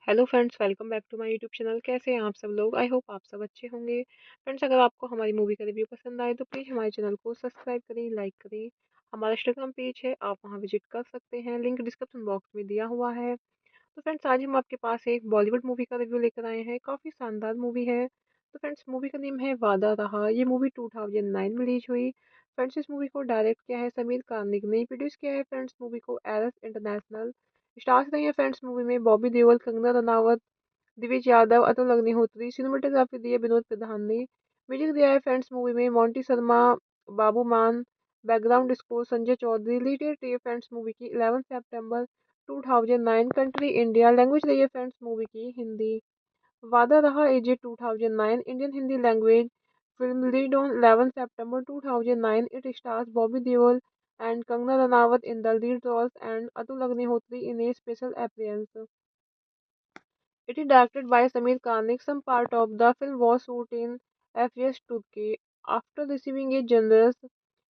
Hello friends, welcome back to my YouTube channel. कैसे हैं आप सब लोग? आई होप आप सब अच्छे होंगे। फ्रेंड्स, अगर आपको हमारी मूवी का रिव्यू पसंद आए तो प्लीज़ हमारे चैनल को सब्सक्राइब करें, लाइक करें। हमारा इंस्टाग्राम पेज है, आप वहां विजिट कर सकते हैं, लिंक डिस्क्रिप्शन बॉक्स में दिया हुआ है। तो फ्रेंड्स, आज हम आपके पास एक बॉलीवुड मूवी का रिव्यू लेकर आए हैं। काफ़ी शानदार मूवी है। तो फ्रेंड्स, मूवी का नेम है वादा रहा। ये मूवी 2009 में रिलीज हुई। फ्रेंड्स, इस मूवी को डायरेक्ट किया है समीर कार्निक ने, प्रोड्यूस किया है फ्रेंड्स मूवी को एरस इंटरनेशनल। स्टार्स रही है फ्रेंड्स मूवी में बॉबी देओल, कंगना रनावत, दिविज यादव, अतुल अग्निहोत्री। सिनेमेटोग्राफी दी है विनोद प्रधान ने। म्यूजिक दिया है फ्रेंड्स मूवी में Monty Sharma, Babu Maan. Background score Sanjay Chaudhary. Lead date रही है फ्रेंड्स मूवी की 11 सितंबर 2009। Country India. लैंग्वेज रही है फ्रेंड्स मूवी की हिंदी। वादा रहा एजे 2009 Indian Hindi language film lead on 11 September 2009. It stars Bobby Deol and Kangana Ranaut in the lead roles and Atul Agnihotri in a special appearance. It is directed by Samir Kanik. Some part of the film was shot in FS Turkey. After receiving a generous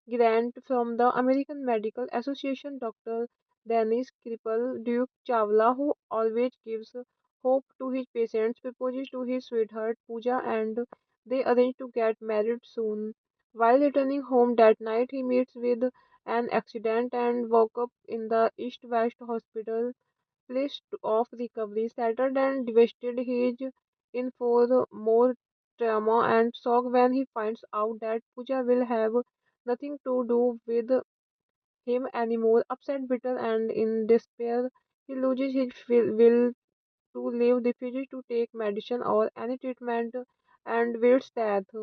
grant from the American Medical Association, Dr. Dennis Kripal, Duke Chawla, who always gives hope to his patients, proposes to his sweetheart Pooja and they arrange to get married soon. While returning home that night, he meets with an accident and woke up in the East West Hospital list of recovery. Shattered and devastated, he is in for more trauma and shock when he finds out that Pooja will have nothing to do with him anymore. Upset, bitter, and in despair, he loses his will to live, refuses to take medicine or any treatment, and waits death.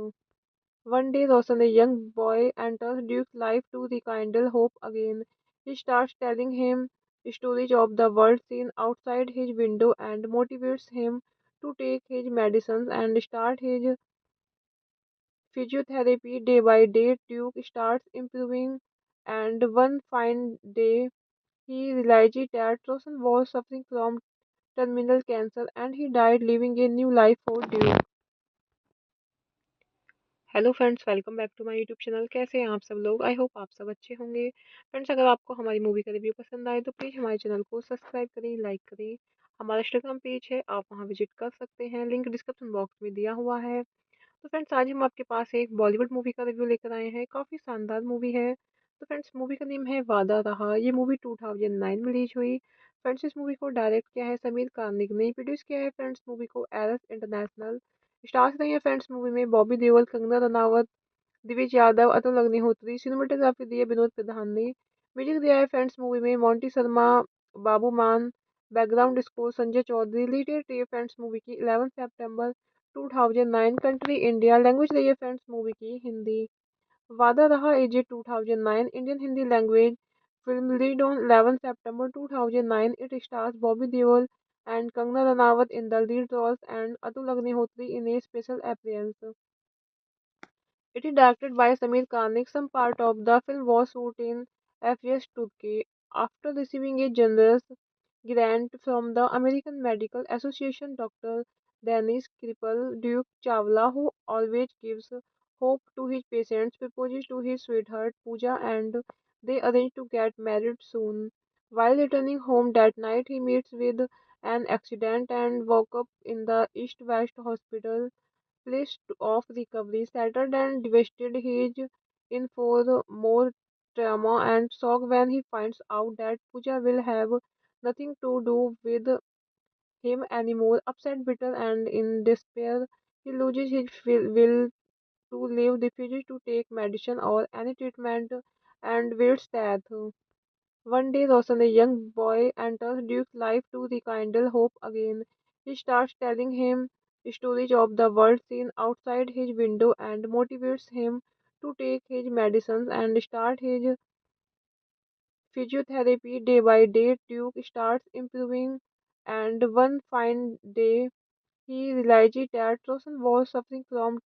One day, Roshan, a young boy, enters Duke's life to rekindle hope again. He starts telling him stories of the world seen outside his window and motivates him to take his medicines and start his physiotherapy day by day. Duke starts improving, and one fine day, he realizes that Roshan was suffering from terminal cancer and he died, leaving a new life for Duke. Hello friends, welcome back to my YouTube channel. कैसे हैं आप सब लोग? I hope आप सब अच्छे होंगे। Friends, अगर आपको हमारी मूवी का रिव्यू पसंद आए तो प्लीज़ हमारे चैनल को सब्सक्राइब करें, लाइक करें। हमारा इंस्टाग्राम पेज है, आप वहां विजिट कर सकते हैं, लिंक डिस्क्रिप्शन बॉक्स में दिया हुआ है। तो फ्रेंड्स, आज हम आपके पास एक बॉलीवुड मूवी का रिव्यू लेकर आए हैं। काफ़ी शानदार मूवी है। तो फ्रेंड्स, मूवी का नेम है वादा रहा। ये मूवी 2009 में रिलीज हुई। फ्रेंड्स, इस मूवी को डायरेक्ट किया है समीर कार्निक ने, प्रोड्यूस किया है फ्रेंड्स मूवी को एरस इंटरनेशनल। स्टार्स रही है फ्रेंड्स मूवी में बॉबी देओल, कंगना रनावत, दिविज यादव, अतुल अग्निहोत्री। सिनेमेटोग्राफी दी है विनोद प्रधान ने। म्यूजिक दिया है फ्रेंड्स मूवी में Monty Sharma, Babu Maan. Background score Sanjay Chaudhary. Lead है फ्रेंड्स मूवी की 11 सितंबर 2009। Country India. लैंग्वेज रही है फ्रेंड्स मूवी की हिंदी। वादा रहा एजे 2009 Indian Hindi language film lead on 11 September 2009. It stars Bobby Deol and Kangana Ranaut in the lead roles and Atul Agnihotri in a special appearance. It is directed by Samir Kanik. Some part of the film was shot in FS Turkey. After receiving a generous grant from the American Medical Association, Dr. Dennis Kripal, Duke Chawla, who always gives hope to his patients, proposes to his sweetheart Pooja and they arrange to get married soon. While returning home that night, he meets with an accident and woke up in the East West Hospital list of recovery shattered and devastated. He is in for more trauma and shock when he finds out that Pooja will have nothing to do with him anymore. Upset, bitter, and in despair, he loses his will to live, refuses to take medicine or any treatment, and waits death. One day, Roshan, a young boy, enters Duke's life to rekindle hope again. He starts telling him stories of the world seen outside his window and motivates him to take his medicines and start his physiotherapy day by day. Duke starts improving, and one fine day, he realizes that Roshan was suffering from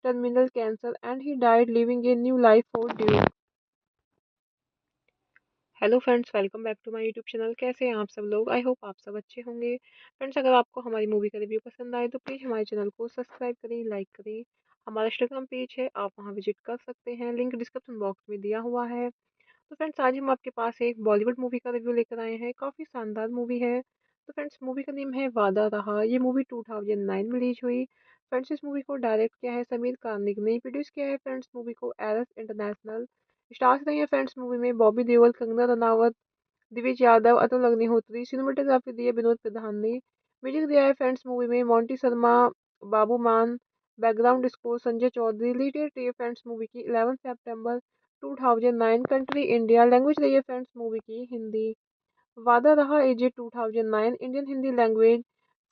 terminal cancer and he died, leaving a new life for Duke. Hello friends, welcome back to my YouTube channel. कैसे हैं आप सब लोग? I hope आप सब अच्छे होंगे। Friends, अगर आपको हमारी मूवी का रिव्यू पसंद आए तो प्लीज़ हमारे चैनल को सब्सक्राइब करें, लाइक करें। हमारा इंस्टाग्राम पेज है, आप वहां विजिट कर सकते हैं, लिंक डिस्क्रिप्शन बॉक्स में दिया हुआ है। तो फ्रेंड्स, आज हम आपके पास एक बॉलीवुड मूवी का रिव्यू लेकर आए हैं। काफ़ी शानदार मूवी है। तो फ्रेंड्स, मूवी का नेम है वादा रहा। ये मूवी 2009 में रिलीज हुई। फ्रेंड्स, इस मूवी को डायरेक्ट किया है समीर कार्निक ने। प्रोड्यूस किया है फ्रेंड्स मूवी को एरस इंटरनेशनल। स्टार्स रही है फ्रेंड्स मूवी में बॉबी देओल, कंगना रनावत, दिविज यादव, अतुल अग्निहोत्री। सिनेमेटोग्राफी दी है विनोद प्रधान ने। म्यूजिक दिया है फ्रेंड्स मूवी में Monty Sharma, Babu Maan. Background score Sanjay Chaudhary. Lead है फ्रेंड्स मूवी की 11 सितंबर 2009। Country India. लैंग्वेज रही है फ्रेंड्स मूवी की हिंदी। वादा रहा एजे 2009 Indian Hindi language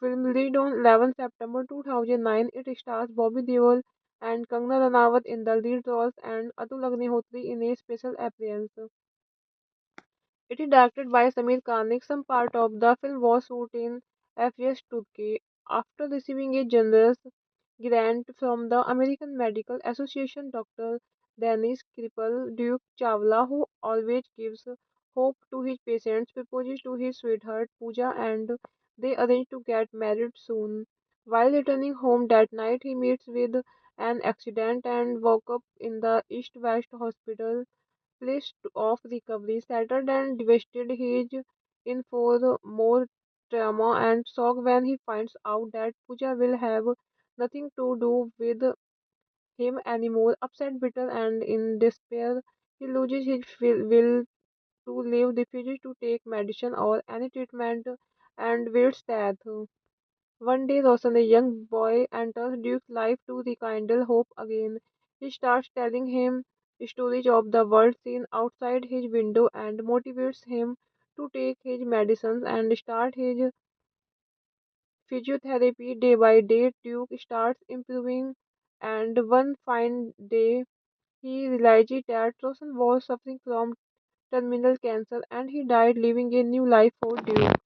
film lead on 11 September 2009. It stars Bobby Deol and Kangana Ranaut in the lead roles and Atul Agnihotri in a special appearance. It is directed by Samir Kanik. Some part of the film was shot in FS Turkey. After receiving a generous grant from the American Medical Association, Dr. Dennis Kripal, Duke Chawla, who always gives hope to his patients, proposes to his sweetheart Pooja and they arrange to get married soon. While returning home that night, he meets with an accident and woke up in the East West Hospital list of recovery shattered and devastated. He is in for more trauma and shock when he finds out that Pooja will have nothing to do with him anymore. Upset, bitter, and in despair, he loses his will to live, refuses to take medicine or any treatment, and waits death. One day, Roshan, a young boy, enters Duke's life to rekindle hope again. He starts telling him stories of the world seen outside his window and motivates him to take his medicines and start his physiotherapy day by day. Duke starts improving, and one fine day, he realizes that Roshan was suffering from terminal cancer and he died, leaving a new life for Duke.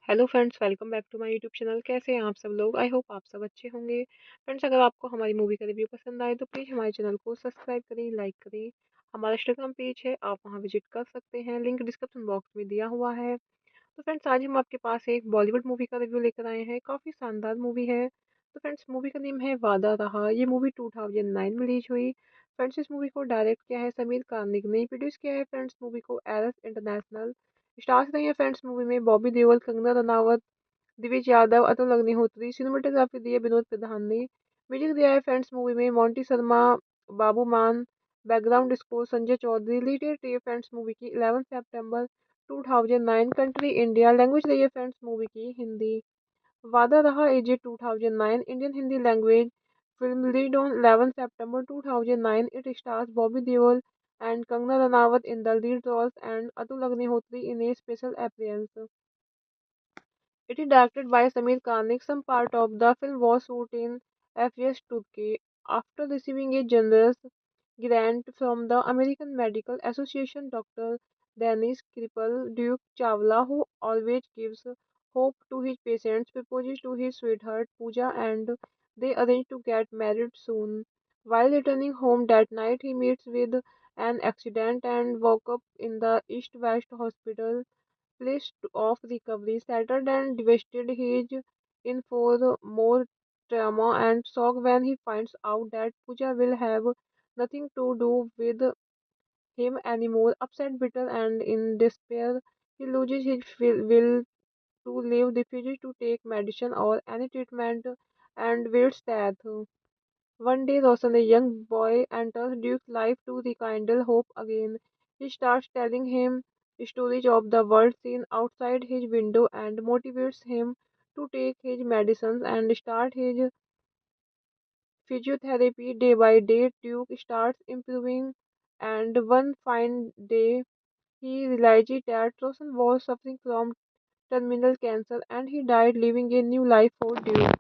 Hello friends, welcome back to my YouTube channel. कैसे हैं आप सब लोग? I hope आप सब अच्छे होंगे। Friends, अगर आपको हमारी मूवी का रिव्यू पसंद आए तो प्लीज़ हमारे चैनल को सब्सक्राइब करें, लाइक करें। हमारा इंस्टाग्राम पेज है, आप वहां विजिट कर सकते हैं, लिंक डिस्क्रिप्शन बॉक्स में दिया हुआ है। तो फ्रेंड्स, आज हम आपके पास एक बॉलीवुड मूवी का रिव्यू लेकर आए हैं। काफ़ी शानदार मूवी है। तो फ्रेंड्स, मूवी का नेम है वादा रहा। ये मूवी 2009 में रिलीज हुई। फ्रेंड्स, इस मूवी को डायरेक्ट किया है समीर कार्निक ने। प्रोड्यूस किया है फ्रेंड्स मूवी को एरस इंटरनेशनल। स्टार्स रही है फ्रेंड्स मूवी में बॉबी देओल, कंगना रनावत, दिविज यादव, अतुल अग्निहोत्री। सिनेमेटोग्राफी दी है विनोद प्रधान ने। म्यूजिक दिया है फ्रेंड्स मूवी में Monty Sharma, Babu Maan. Background score Sanjay Chaudhary. Lead है फ्रेंड्स मूवी की 11 सितंबर 2009। Country India. लैंग्वेज रही है फ्रेंड्स मूवी की हिंदी। वादा रहा is a 2009 Indian Hindi language film released on 11 September 2009. It stars Bobby Deol and Kangana Ranaut in the lead roles and Atul Agnihotri in a special appearance. It is directed by Samir Kanik. Some part of the film was shot in FS Turkey. After receiving a generous grant from the American Medical Association, Dr. Dennis Kripal Duke Chawla, who always gives hope to his patients, proposes to his sweetheart Pooja and they arrange to get married soon. While returning home that night, he meets with an accident and woke up in the East West Hospital place of recovery. Shattered and devastated, he is in for more trauma and shock when he finds out that Pooja will have nothing to do with him anymore. Upset, bitter, and in despair, he loses his will to live, refuses to take medicine or any treatment, and waits death. One day, Roshan, a young boy, enters Duke's life to rekindle hope again. He starts telling him stories of the world seen outside his window and motivates him to take his medicines and start his physiotherapy day by day. Duke starts improving, and one fine day, he realizes that Roshan was suffering from terminal cancer and he died, leaving a new life for Duke.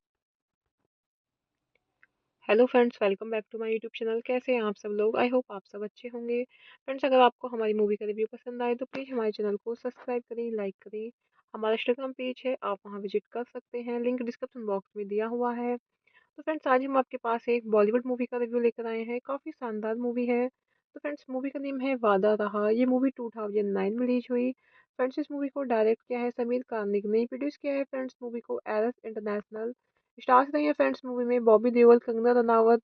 Hello friends, welcome back to my YouTube channel. कैसे हैं आप सब लोग? I hope आप सब अच्छे होंगे। Friends, अगर आपको हमारी मूवी का रिव्यू पसंद आए तो प्लीज़ हमारे चैनल को सब्सक्राइब करें, लाइक करें। हमारा इंस्टाग्राम पेज है, आप वहां विजिट कर सकते हैं, लिंक डिस्क्रिप्शन बॉक्स में दिया हुआ है। तो फ्रेंड्स, आज हम आपके पास एक बॉलीवुड मूवी का रिव्यू लेकर आए हैं। काफ़ी शानदार मूवी है। तो फ्रेंड्स, मूवी का नेम है वादा रहा। ये मूवी 2009 में रिलीज हुई। फ्रेंड्स, इस मूवी को डायरेक्ट किया है समीर कार्निक ने, प्रोड्यूस किया है फ्रेंड्स मूवी को एरस इंटरनेशनल। स्टार्स रही है फ्रेंड्स मूवी में बॉबी देओल, कंगना रनावत,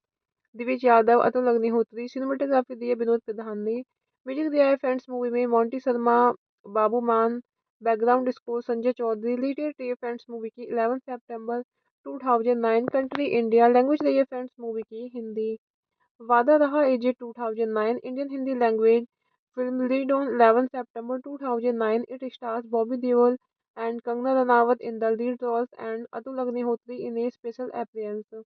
दिविज यादव, अतुल अग्निहोत्री। सिनेमेटोग्राफी दी है विनोद प्रधान ने। म्यूजिक दिया है फ्रेंड्स मूवी में Monty Sharma, Babu Maan. Background score Sanjay Chaudhary. Lead है फ्रेंड्स मूवी की 11 सितंबर 2009। Country India. लैंग्वेज रही है फ्रेंड्स मूवी की हिंदी। वादा रहा is a 2009 Indian Hindi language film released on 11 September 2009. It stars Bobby Deol and Kangana Ranaut in the lead roles and Atul Agnihotri in a special appearance.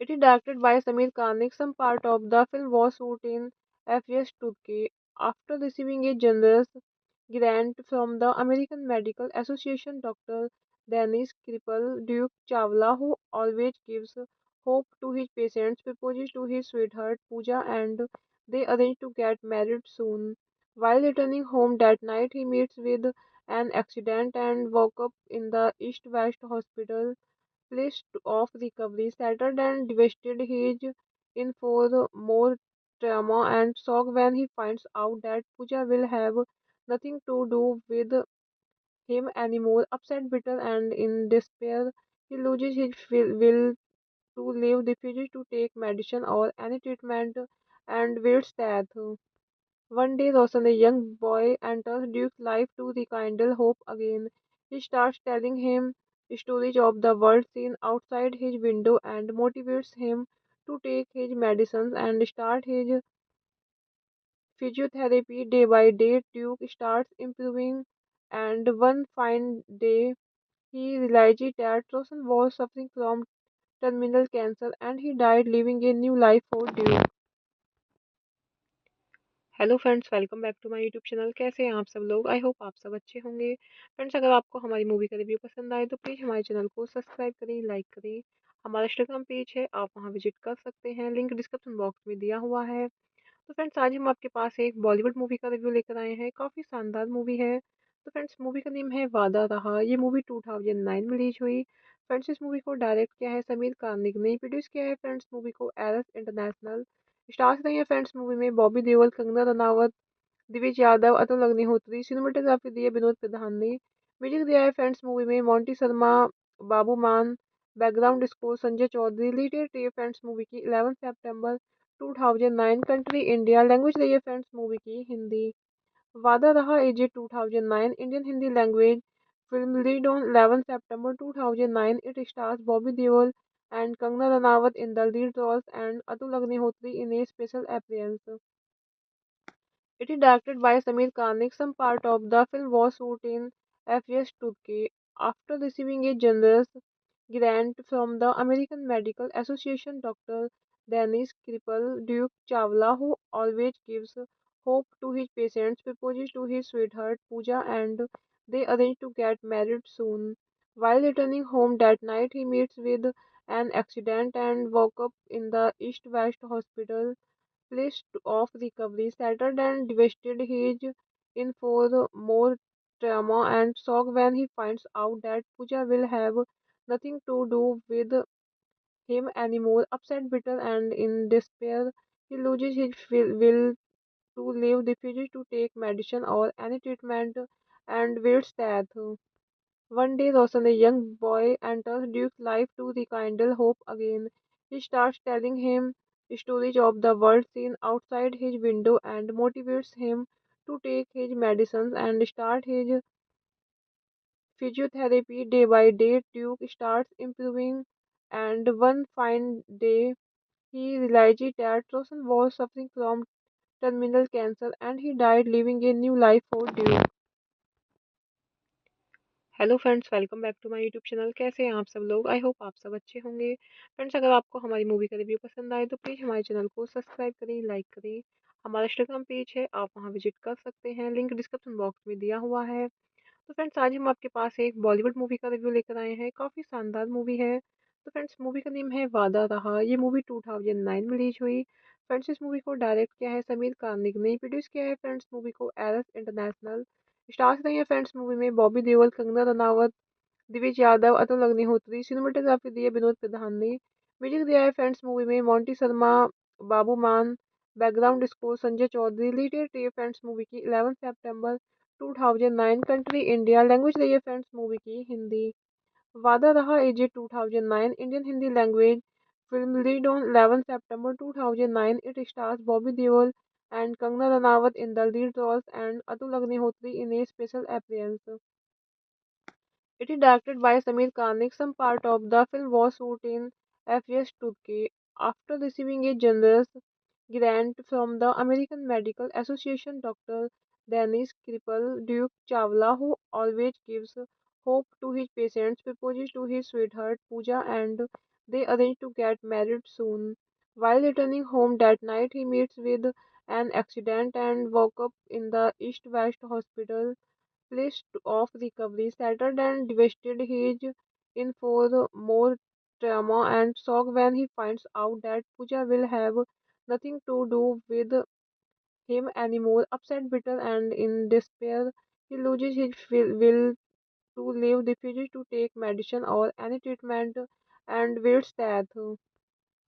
It is directed by Samir Kanik. Some part of the film was shot in FS Turkey. After receiving a generous grant from the American Medical Association, Dr. Dennis Kripal Duke Chawla, who always gives hope to his patients, proposes to his sweetheart Pooja and they arrange to get married soon. While returning home that night, he meets with an accident and woke up in the East West Hospital place of recovery. Shattered and devastated, he is in for more trauma and shock when he finds out that Pooja will have nothing to do with him anymore. Upset, bitter, and in despair, he loses his will to live, refuses to take medicine or any treatment, and waits death. One day, Roshan, a young boy, enters Duke's life to rekindle hope again. He starts telling him stories of the world seen outside his window and motivates him to take his medicines and start his physiotherapy day by day. Duke starts improving, and one fine day, he realizes that Roshan was suffering from terminal cancer and he died, leaving a new life for Duke. Hello friends, welcome back to my YouTube channel. कैसे हैं आप सब लोग? I hope आप सब अच्छे होंगे। Friends, अगर आपको हमारी मूवी का रिव्यू पसंद आए तो प्लीज़ हमारे चैनल को सब्सक्राइब करें, लाइक करें। हमारा इंस्टाग्राम पेज है, आप वहां विजिट कर सकते हैं, लिंक डिस्क्रिप्शन बॉक्स में दिया हुआ है। तो फ्रेंड्स, आज हम आपके पास एक बॉलीवुड मूवी का रिव्यू लेकर आए हैं। काफ़ी शानदार मूवी है। तो फ्रेंड्स, मूवी का नेम है वादा रहा। ये मूवी 2009 में रिलीज हुई। फ्रेंड्स, इस मूवी को डायरेक्ट किया है समीर कार्निक ने, प्रोड्यूस किया है फ्रेंड्स मूवी को एरस इंटरनेशनल। स्टार्स रही है फ्रेंड्स मूवी में बॉबी देओल, कंगना रनावत, दिविज यादव, अतुल अग्निहोत्री। सिनेमेटोग्राफी दी है विनोद प्रधान ने। म्यूजिक दिया है फ्रेंड्स मूवी में Monty Sharma, Babu Maan. Background score Sanjay Chaudhary. Lead है फ्रेंड्स मूवी की 11 सितंबर 2009। Country India. लैंग्वेज रही है फ्रेंड्स मूवी की हिंदी। वादा रहा is a 2009 Indian Hindi language film released on 11 September 2009. It stars Bobby Deol and Kangana Ranaut in the lead roles and Atul Agnihotri in a special appearance. It is directed by Samir Kanik. Some part of the film was shot in FS Turkey. After receiving a generous grant from the American Medical Association, Dr. Dennis Kripal, Duke Chawla, who always gives hope to his patients, proposes to his sweetheart Pooja and they arrange to get married soon. While returning home that night, he meets with an accident and woke up in the East West Hospital place of recovery. Shattered and devastated, he is in for more trauma and shock when he finds out that Pooja will have nothing to do with him anymore. Upset, bitter, and in despair, he loses his will to live, refuses to take medicine or any treatment, and waits death. One day, Roshan, a young boy, enters Duke's life to rekindle hope again. He starts telling him stories of the world seen outside his window and motivates him to take his medicines and start his physiotherapy day by day. Duke starts improving, and one fine day, he realizes that Roshan was suffering from terminal cancer and he died, leaving a new life for Duke. Hello friends, welcome back to my YouTube channel. कैसे हैं आप सब लोग? I hope आप सब अच्छे होंगे। Friends, अगर आपको हमारी मूवी का रिव्यू पसंद आए तो प्लीज़ हमारे चैनल को सब्सक्राइब करें, लाइक करें। हमारा इंस्टाग्राम पेज है, आप वहां विजिट कर सकते हैं, लिंक डिस्क्रिप्शन बॉक्स में दिया हुआ है। तो फ्रेंड्स, आज हम आपके पास एक बॉलीवुड मूवी का रिव्यू लेकर आए हैं। काफ़ी शानदार मूवी है। तो फ्रेंड्स, मूवी का नेम है वादा रहा। ये मूवी 2009 में रिलीज हुई। फ्रेंड्स, इस मूवी को डायरेक्ट किया है समीर कार्निक ने, प्रोड्यूस किया है फ्रेंड्स मूवी को एरस इंटरनेशनल। स्टार्स रही है फ्रेंड्स मूवी में बॉबी देओल, कंगना रनावत, दिविज यादव, अतुल अग्निहोत्री। सिनेमेटोग्राफी दी है विनोद प्रधान ने। म्यूजिक दिया है फ्रेंड्स मूवी में Monty Sharma, Babu Maan. Background score Sanjay Chaudhary. Lead है फ्रेंड्स मूवी की 11 सितंबर 2009। Country India. लैंग्वेज रही है फ्रेंड्स मूवी की हिंदी। वादा रहा एजे 2009 Indian Hindi language film lead on 11 September 2009। It stars Bobby Deol and Kangana Ranaut in the lead roles and Atul Agnihotri in a special appearance. It is directed by Samir Kanik. Some part of the film was shot in Fes, Turkey. After receiving a generous grant from the American Medical Association, Dr. Dennis Kripal, Duke Chawla, who always gives hope to his patients, proposes to his sweetheart Pooja and they arrange to get married soon. While returning home that night, he meets with an accident and woke up in the East West Hospital place of recovery. Shattered and devastated, he is in for more trauma and shock when he finds out that Pooja will have nothing to do with him anymore. Upset, bitter, and in despair, he loses his will to live, refuses to take medicine or any treatment, and waits death.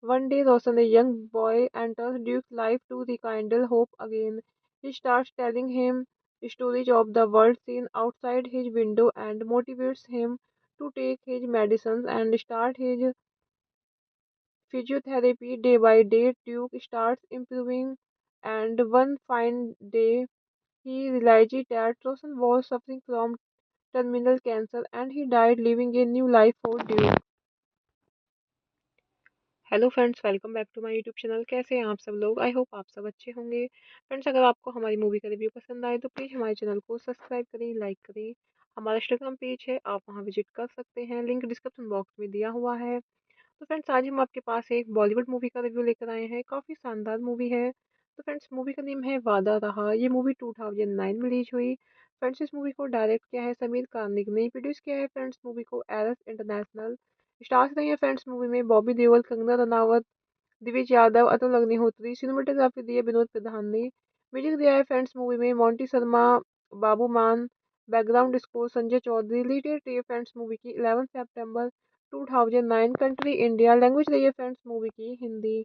One day, Roshan, a young boy, enters Duke's life to rekindle hope again. He starts telling him stories of the world seen outside his window and motivates him to take his medicines and start his physiotherapy day by day. Duke starts improving, and one fine day, he realizes that Roshan was suffering from terminal cancer and he died, leaving a new life for Duke. Hello friends, welcome back to my YouTube channel. कैसे हैं आप सब लोग? I hope आप सब अच्छे होंगे। Friends, अगर आपको हमारी मूवी का रिव्यू पसंद आए तो प्लीज़ हमारे चैनल को सब्सक्राइब करें, लाइक करें। हमारा इंस्टाग्राम पेज है, आप वहां विजिट कर सकते हैं, लिंक डिस्क्रिप्शन बॉक्स में दिया हुआ है। तो फ्रेंड्स, आज हम आपके पास एक बॉलीवुड मूवी का रिव्यू लेकर आए हैं। काफ़ी शानदार मूवी है। तो फ्रेंड्स, मूवी का नेम है वादा रहा। ये मूवी 2009 में रिलीज हुई। फ्रेंड्स, इस मूवी को डायरेक्ट किया है समीर कार्निक ने, प्रोड्यूस किया है फ्रेंड्स मूवी को एरस इंटरनेशनल। स्टार्स रही है फ्रेंड्स मूवी में बॉबी देओल, कंगना रनावत, दिविज यादव, अतुल अग्निहोत्री। सिनेमेटोग्राफी दी है विनोद प्रधान ने। म्यूजिक दिया है फ्रेंड्स मूवी में Monty Sharma, Babu Maan. Background score Sanjay Chaudhary. Lead है फ्रेंड्स मूवी की 11 सितंबर 2009। Country India. लैंग्वेज रही है फ्रेंड्स मूवी की हिंदी।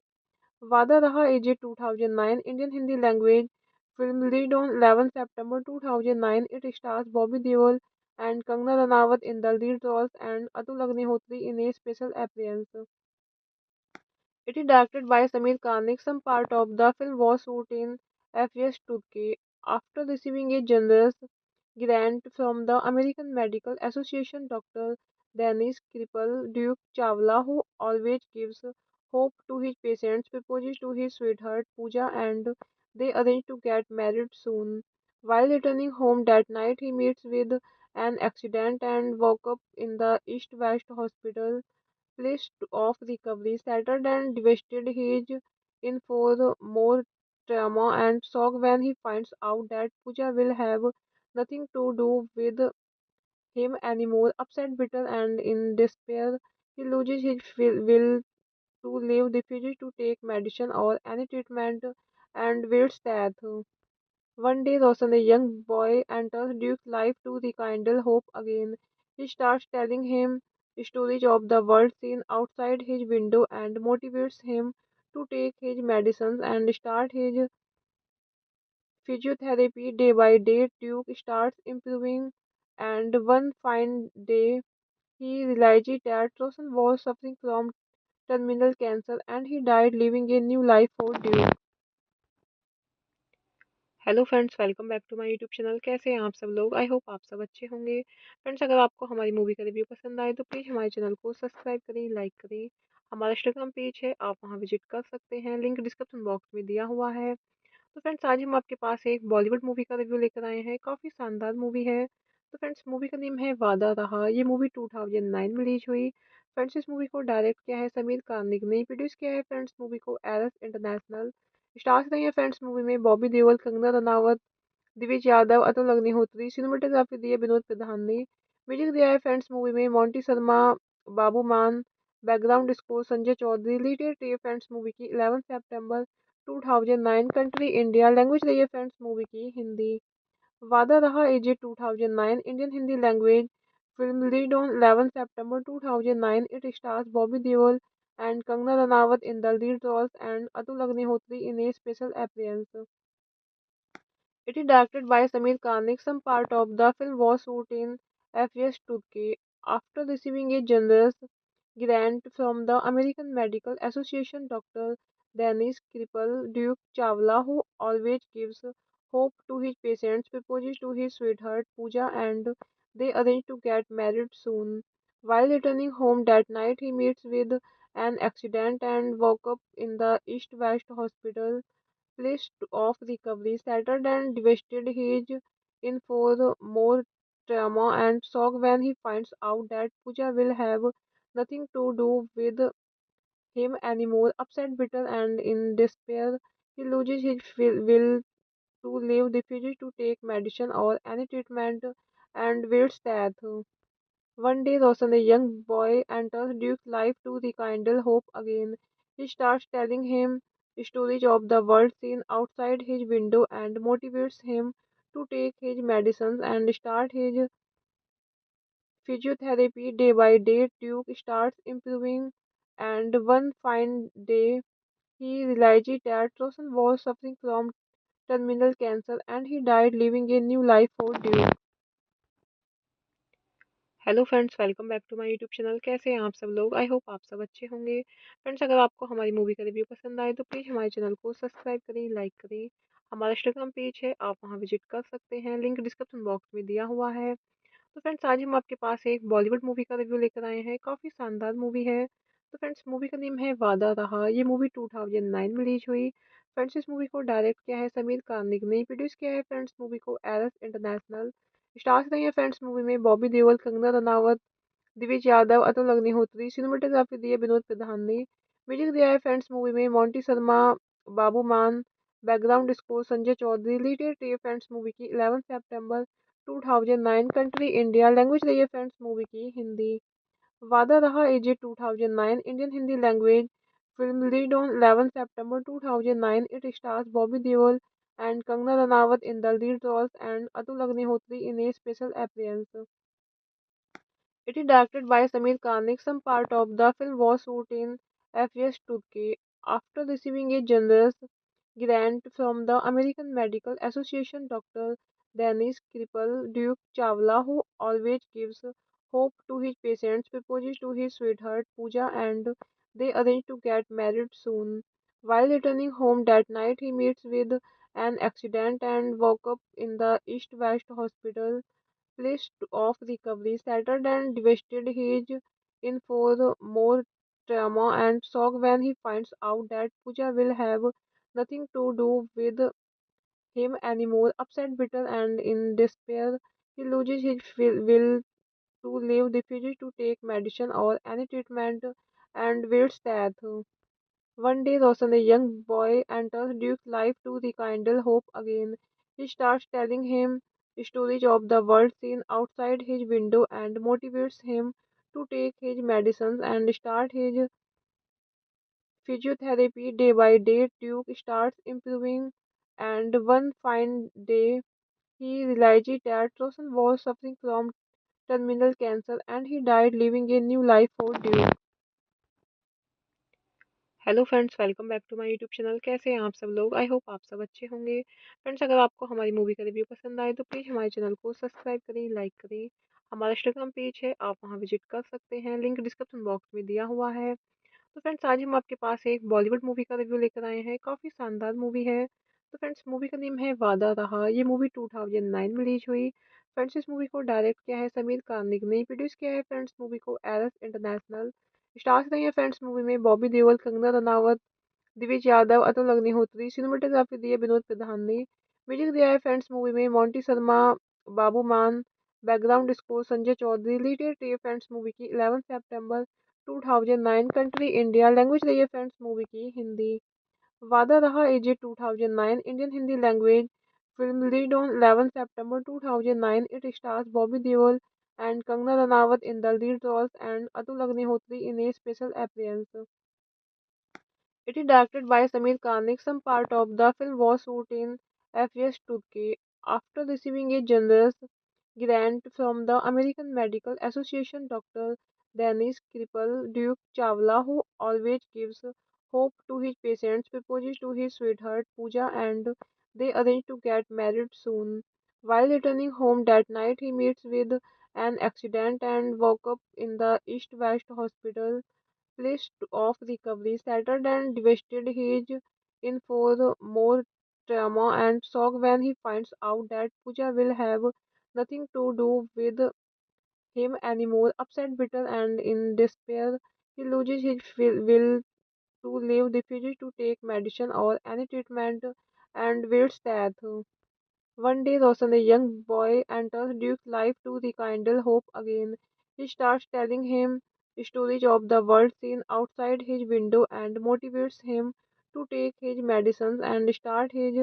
वादा रहा एजे 2009 Indian Hindi language film lead on 11 September 2009। It stars Bobby Deol and Kangana Ranaut in the lead roles and Atul Agnihotri in a special appearance. It is directed by Samir Kanik. Some part of the film was shot in Fes, Turkey. After receiving a generous grant from the American Medical Association, Dr. Dennis Kripal, Duke Chawla, who always gives hope to his patients, proposes to his sweetheart Pooja and they arrange to get married soon. While returning home that night, he meets with an accident and woke up in the East West Hospital place of recovery. Shattered and devastated, he is in for more trauma and shock when he finds out that Pooja will have nothing to do with him anymore. Upset, bitter, and in despair, he loses his will to live, refuses to take medicine or any treatment, and waits death. One day, Roshan, a young boy, enters Duke's life to rekindle hope again. He starts telling him stories of the world seen outside his window and motivates him to take his medicines and start his physiotherapy day by day. Duke starts improving, and one fine day, he realizes that Roshan was suffering from terminal cancer and he died, leaving a new life for Duke. Hello friends, welcome back to my YouTube channel. कैसे हैं आप सब लोग? I hope आप सब अच्छे होंगे। Friends, अगर आपको हमारी मूवी का रिव्यू पसंद आए तो प्लीज़ हमारे चैनल को सब्सक्राइब करें, लाइक करें। हमारा इंस्टाग्राम पेज है, आप वहां विजिट कर सकते हैं, लिंक डिस्क्रिप्शन बॉक्स में दिया हुआ है। तो फ्रेंड्स, आज हम आपके पास एक बॉलीवुड मूवी का रिव्यू लेकर आए हैं। काफ़ी शानदार मूवी है। तो फ्रेंड्स, मूवी का नेम है वादा रहा। ये मूवी 2009 में रिलीज हुई। फ्रेंड्स, इस मूवी को डायरेक्ट किया है समीर कार्निक ने, प्रोड्यूस किया है फ्रेंड्स मूवी को एरस इंटरनेशनल। स्टार्स रही है फ्रेंड्स मूवी में बॉबी देओल, कंगना रनावत, दिविज यादव, अतुल अग्निहोत्री। सिनेमेटोग्राफी दी है विनोद प्रधान ने। म्यूजिक दिया है फ्रेंड्स मूवी में Monty Sharma, Babu Maan. Background score Sanjay Chaudhary. Lead है फ्रेंड्स मूवी की 11 सितंबर 2009। Country India. लैंग्वेज रही है फ्रेंड्स मूवी की हिंदी। वादा रहा एजे 2009 Indian Hindi language film lead on 11 September 2009। It stars Bobby Deol and Kangana Ranaut in the lead roles and Atul Agnihotri in a special appearance. It is directed by Samir Kanik. Some part of the film was shot in FS Turkey. After receiving a generous grant from the American Medical Association, Dr. Dennis Kripal, Duke Chawla, who always gives hope to his patients, proposes to his sweetheart Pooja and they arrange to get married soon. While returning home that night, he meets with an accident and woke up in the East West Hospital list of recovery. Shattered and devastated, he is in for more trauma and shock when he finds out that Pooja will have nothing to do with him anymore. Upset, bitter, and in despair, he loses his will to live, refuses to take medicine or any treatment, and waits death. One day, Roshan, a young boy, enters Duke's life to rekindle hope again. He starts telling him stories of the world seen outside his window and motivates him to take his medicines and start his physiotherapy day by day. Duke starts improving, and one fine day, he realizes that Roshan was suffering from terminal cancer and he died, leaving a new life for Duke. Hello friends, welcome back to my YouTube channel. कैसे हैं आप सब लोग? I hope आप सब अच्छे होंगे। Friends, अगर आपको हमारी मूवी का रिव्यू पसंद आए तो प्लीज़ हमारे चैनल को सब्सक्राइब करें, लाइक करें। हमारा इंस्टाग्राम पेज है, आप वहां विजिट कर सकते हैं, लिंक डिस्क्रिप्शन बॉक्स में दिया हुआ है। तो फ्रेंड्स, आज हम आपके पास एक बॉलीवुड मूवी का रिव्यू लेकर आए हैं। काफ़ी शानदार मूवी है। तो फ्रेंड्स, मूवी का नेम है वादा रहा। ये मूवी 2009 में रिलीज हुई। फ्रेंड्स, इस मूवी को डायरेक्ट किया है समीर कार्निक ने, प्रोड्यूस किया है फ्रेंड्स मूवी को एरस इंटरनेशनल। स्टार्स रही है फ्रेंड्स मूवी में बॉबी देओल, कंगना रनावत, दिविज यादव, अतुल अग्निहोत्री। सिनेमेटोग्राफी दी है विनोद प्रधान ने। म्यूजिक दिया है फ्रेंड्स मूवी में Monty Sharma, Babu Maan. Background score Sanjay Chaudhary. Lead है फ्रेंड्स मूवी की 11 सितंबर 2009। Country India. लैंग्वेज रही है फ्रेंड्स मूवी की हिंदी। वादा रहा एजे 2009 Indian Hindi language film lead on 11 September 2009। It stars Bobby Deol and Kangana Ranaut in the lead roles and Atul Agnihotri in a special appearance. It is directed by Samir Kanik. Some part of the film was shot in FS Turkey. After receiving a generous grant from the American Medical Association, Dr. Dennis Kripal, Duke Chawla, who always gives hope to his patients, proposes to his sweetheart Pooja and they arrange to get married soon. While returning home that night, he meets with an accident and woke up in the East West Hospital list of recovery. Shattered and devastated, he is in for more trauma and shock when he finds out that Pooja will have nothing to do with him anymore. Upset, bitter, and in despair, He loses his will to live, refuses to take medicine or any treatment, and waits death. One day, Roshan, a young boy, enters Duke's life to rekindle hope again. He starts telling him stories of the world seen outside his window and motivates him to take his medicines and start his physiotherapy day by day. Duke starts improving, and one fine day, he realizes that Roshan was suffering from terminal cancer and he died, leaving a new life for Duke. Hello friends, welcome back to my YouTube channel. कैसे हैं आप सब लोग? I hope आप सब अच्छे होंगे। Friends, अगर आपको हमारी मूवी का रिव्यू पसंद आए तो प्लीज़ हमारे चैनल को सब्सक्राइब करें, लाइक करें। हमारा इंस्टाग्राम पेज है, आप वहां विजिट कर सकते हैं, लिंक डिस्क्रिप्शन बॉक्स में दिया हुआ है। तो फ्रेंड्स, आज हम आपके पास एक बॉलीवुड मूवी का रिव्यू लेकर आए हैं। काफ़ी शानदार मूवी है। तो फ्रेंड्स, मूवी का नेम है वादा रहा। ये मूवी 2009 में रिलीज हुई। फ्रेंड्स, इस मूवी को डायरेक्ट किया है समीर कार्निक ने, प्रोड्यूस किया है फ्रेंड्स मूवी को एरस इंटरनेशनल। स्टार्स रही है फ्रेंड्स मूवी में बॉबी देओल, कंगना रनावत, दिविज यादव, अतुल अग्निहोत्री। सिनेमेटोग्राफी दी है विनोद प्रधान ने। म्यूजिक दिया है फ्रेंड्स मूवी में Monty Sharma, Babu Maan. Background score Sanjay Chaudhary. Lead है फ्रेंड्स मूवी की 11 सितंबर 2009। Country India. लैंग्वेज रही है फ्रेंड्स मूवी की हिंदी। वादा रहा एजे 2009 Indian Hindi language film lead on 11 September 2009। It stars Bobby Deol and Kangna Ranaut in the lead roles and Atul Agnihotri in a special appearance. It is directed by Samir Kanik. Some part of the film was shot in FS Turkey. After receiving a generous grant from the American Medical Association, Dr. Dennis Kripal, Duke Chawla, who always gives hope to his patients, proposes to his sweetheart Pooja and they arrange to get married soon. While returning home that night, he meets with an accident and woke up in the East West Hospital list of recovery settled and devastated. He is in for more trauma and shock when he finds out that Pooja will have nothing to do with him anymore. Upset, bitter, and in despair, he loses his will to live, refuses to take medicine or any treatment, and waits death. One day, Roshan, a young boy, enters Duke's life to rekindle hope again. He starts telling him stories of the world seen outside his window and motivates him to take his medicines and start his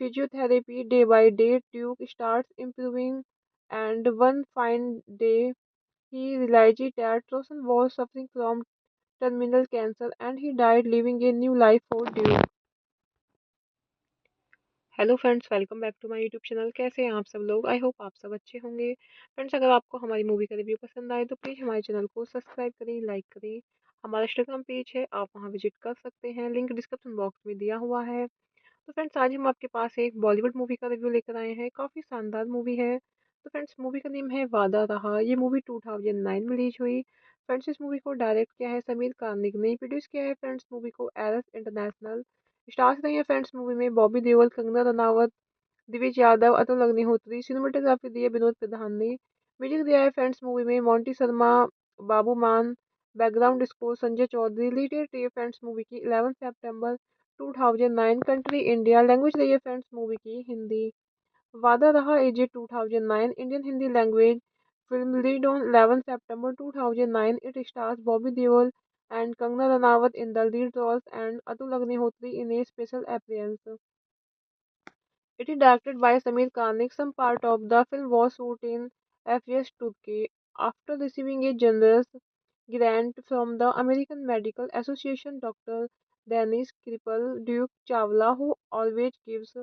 physiotherapy day by day. Duke starts improving, and one fine day, he realizes that Roshan was suffering from terminal cancer and he died, leaving a new life for Duke. Hello friends, welcome back to my YouTube channel. कैसे हैं आप सब लोग? I hope आप सब अच्छे होंगे। Friends, अगर आपको हमारी मूवी का रिव्यू पसंद आए तो प्लीज़ हमारे चैनल को सब्सक्राइब करें, लाइक करें। हमारा इंस्टाग्राम पेज है, आप वहां विजिट कर सकते हैं, लिंक डिस्क्रिप्शन बॉक्स में दिया हुआ है। तो फ्रेंड्स, आज हम आपके पास एक बॉलीवुड मूवी का रिव्यू लेकर आए हैं। काफ़ी शानदार मूवी है। तो फ्रेंड्स, मूवी का नेम है वादा रहा। ये मूवी 2009 में रिलीज हुई। फ्रेंड्स, इस मूवी को डायरेक्ट किया है समीर कार्निक ने, प्रोड्यूस किया है फ्रेंड्स मूवी को एरस इंटरनेशनल। स्टार्स रही है फ्रेंड्स मूवी में बॉबी देओल, कंगना रनावत, दिविज यादव, अतुल अग्निहोत्री। सिनेमेटोग्राफी दी है विनोद प्रधान ने। म्यूजिक दिया है फ्रेंड्स मूवी में Monty Sharma, Babu Maan. Background score Sanjay Chaudhary. Lead है फ्रेंड्स मूवी की 11 सितंबर 2009। Country India. लैंग्वेज रही है फ्रेंड्स मूवी की हिंदी। वादा रहा एजे 2009 Indian Hindi language film lead on 11 September 2009। It stars Bobby Deol and Kangna Ranaut in the lead roles and Atul Agnihotri in a special appearance. It is directed by Samir Kanik. Some part of the film was shot in FS Turkey. After receiving a generous grant from the American Medical Association, Dr. Dennis Kripal, Duke Chawla, who always gives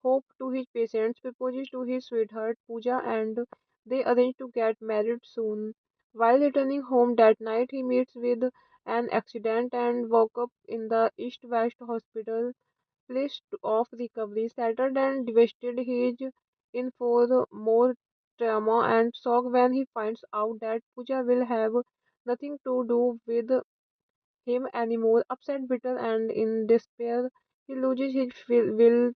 hope to his patients, proposes to his sweetheart Pooja and they arrange to get married soon. While returning home that night, he meets with an accident and woke up in the East West Hospital list of recovery settled and devastated. He is in for more trauma and shock when he finds out that Pooja will have nothing to do with him anymore. Upset, bitter, and in despair, he loses his will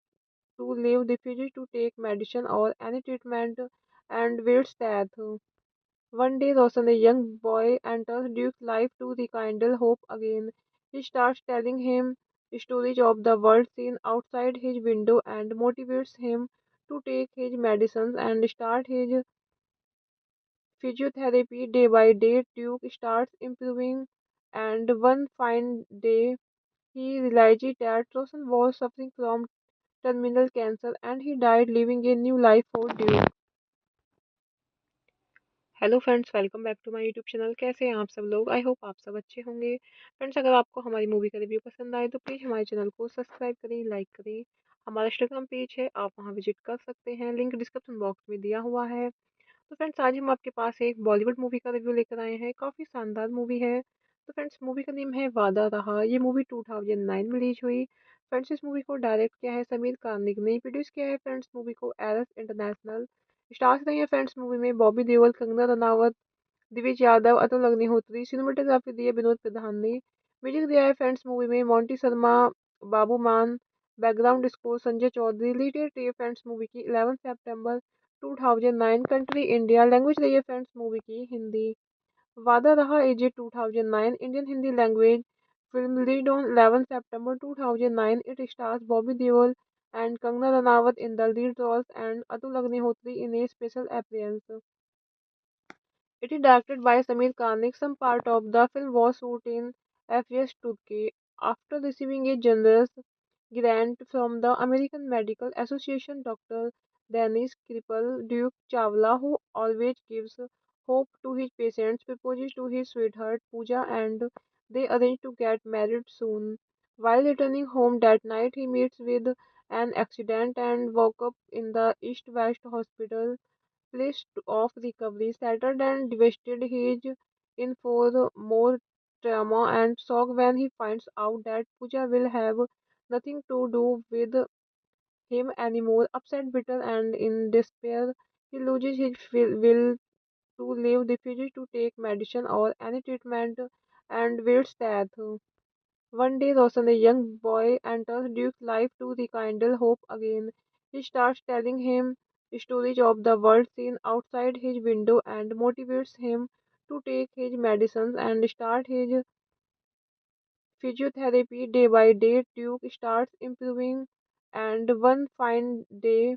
to live, refuses to take medicine or any treatment, and waits death. One day, Roshan, a young boy, enters Duke's life to rekindle hope again. He starts telling him stories of the world seen outside his window and motivates him to take his medicines and start his physiotherapy. Day by day, Duke starts improving, and one fine day, he realizes that Rosen was suffering from terminal cancer and he died, leaving a new life for Duke. Hello friends, welcome back to my YouTube channel. कैसे हैं आप सब लोग? I hope आप सब अच्छे होंगे। Friends, अगर आपको हमारी मूवी का रिव्यू पसंद आए तो प्लीज़ हमारे चैनल को सब्सक्राइब करें, लाइक करें। हमारा इंस्टाग्राम पेज है, आप वहां विजिट कर सकते हैं, लिंक डिस्क्रिप्शन बॉक्स में दिया हुआ है। तो फ्रेंड्स, आज हम आपके पास एक बॉलीवुड मूवी का रिव्यू लेकर आए हैं। काफ़ी शानदार मूवी है। तो फ्रेंड्स, मूवी का नेम है वादा रहा। ये मूवी 2009 में रिलीज हुई। फ्रेंड्स, इस मूवी को डायरेक्ट किया है समीर कार्निक ने, प्रोड्यूस किया है फ्रेंड्स मूवी को एरस इंटरनेशनल। स्टार्स रही है फ्रेंड्स मूवी में बॉबी देओल, कंगना रनावत, दिविज यादव, अतुल अग्निहोत्री। सिनेमेटोग्राफी दी है विनोद प्रधान ने। म्यूजिक दिया है फ्रेंड्स मूवी में Monty Sharma, Babu Maan. Background score Sanjay Chaudhary. Lead है फ्रेंड्स मूवी की 11 सितंबर 2009। Country India. लैंग्वेज रही है फ्रेंड्स मूवी की हिंदी। वादा रहा एजे 2009 Indian Hindi language film lead on 11 September 2009। It stars Bobby Deol and Kangana Ranaut in the lead roles and Atul Agnihotri in a special appearance. It is directed by Samir Kanik. Some part of the film was shot in FS Turkey. After receiving a generous grant from the American Medical Association, Dr. Dennis Kripal, Duke Chawla, who always gives hope to his patients, proposes to his sweetheart Pooja and they arrange to get married soon. While returning home that night, he meets with an accident and woke up in the East West Hospital list of recovery settled and devastated. He is in for more trauma and shock when he finds out that Pooja will have nothing to do with him anymore. Upset, bitter, and in despair, he loses his will to live, refuses to take medicine or any treatment, and waits death. One day, Roshan, a young boy, enters Duke's life to rekindle hope again. He starts telling him stories of the world seen outside his window and motivates him to take his medicines and start his physiotherapy. Day by day, Duke starts improving, and one fine day,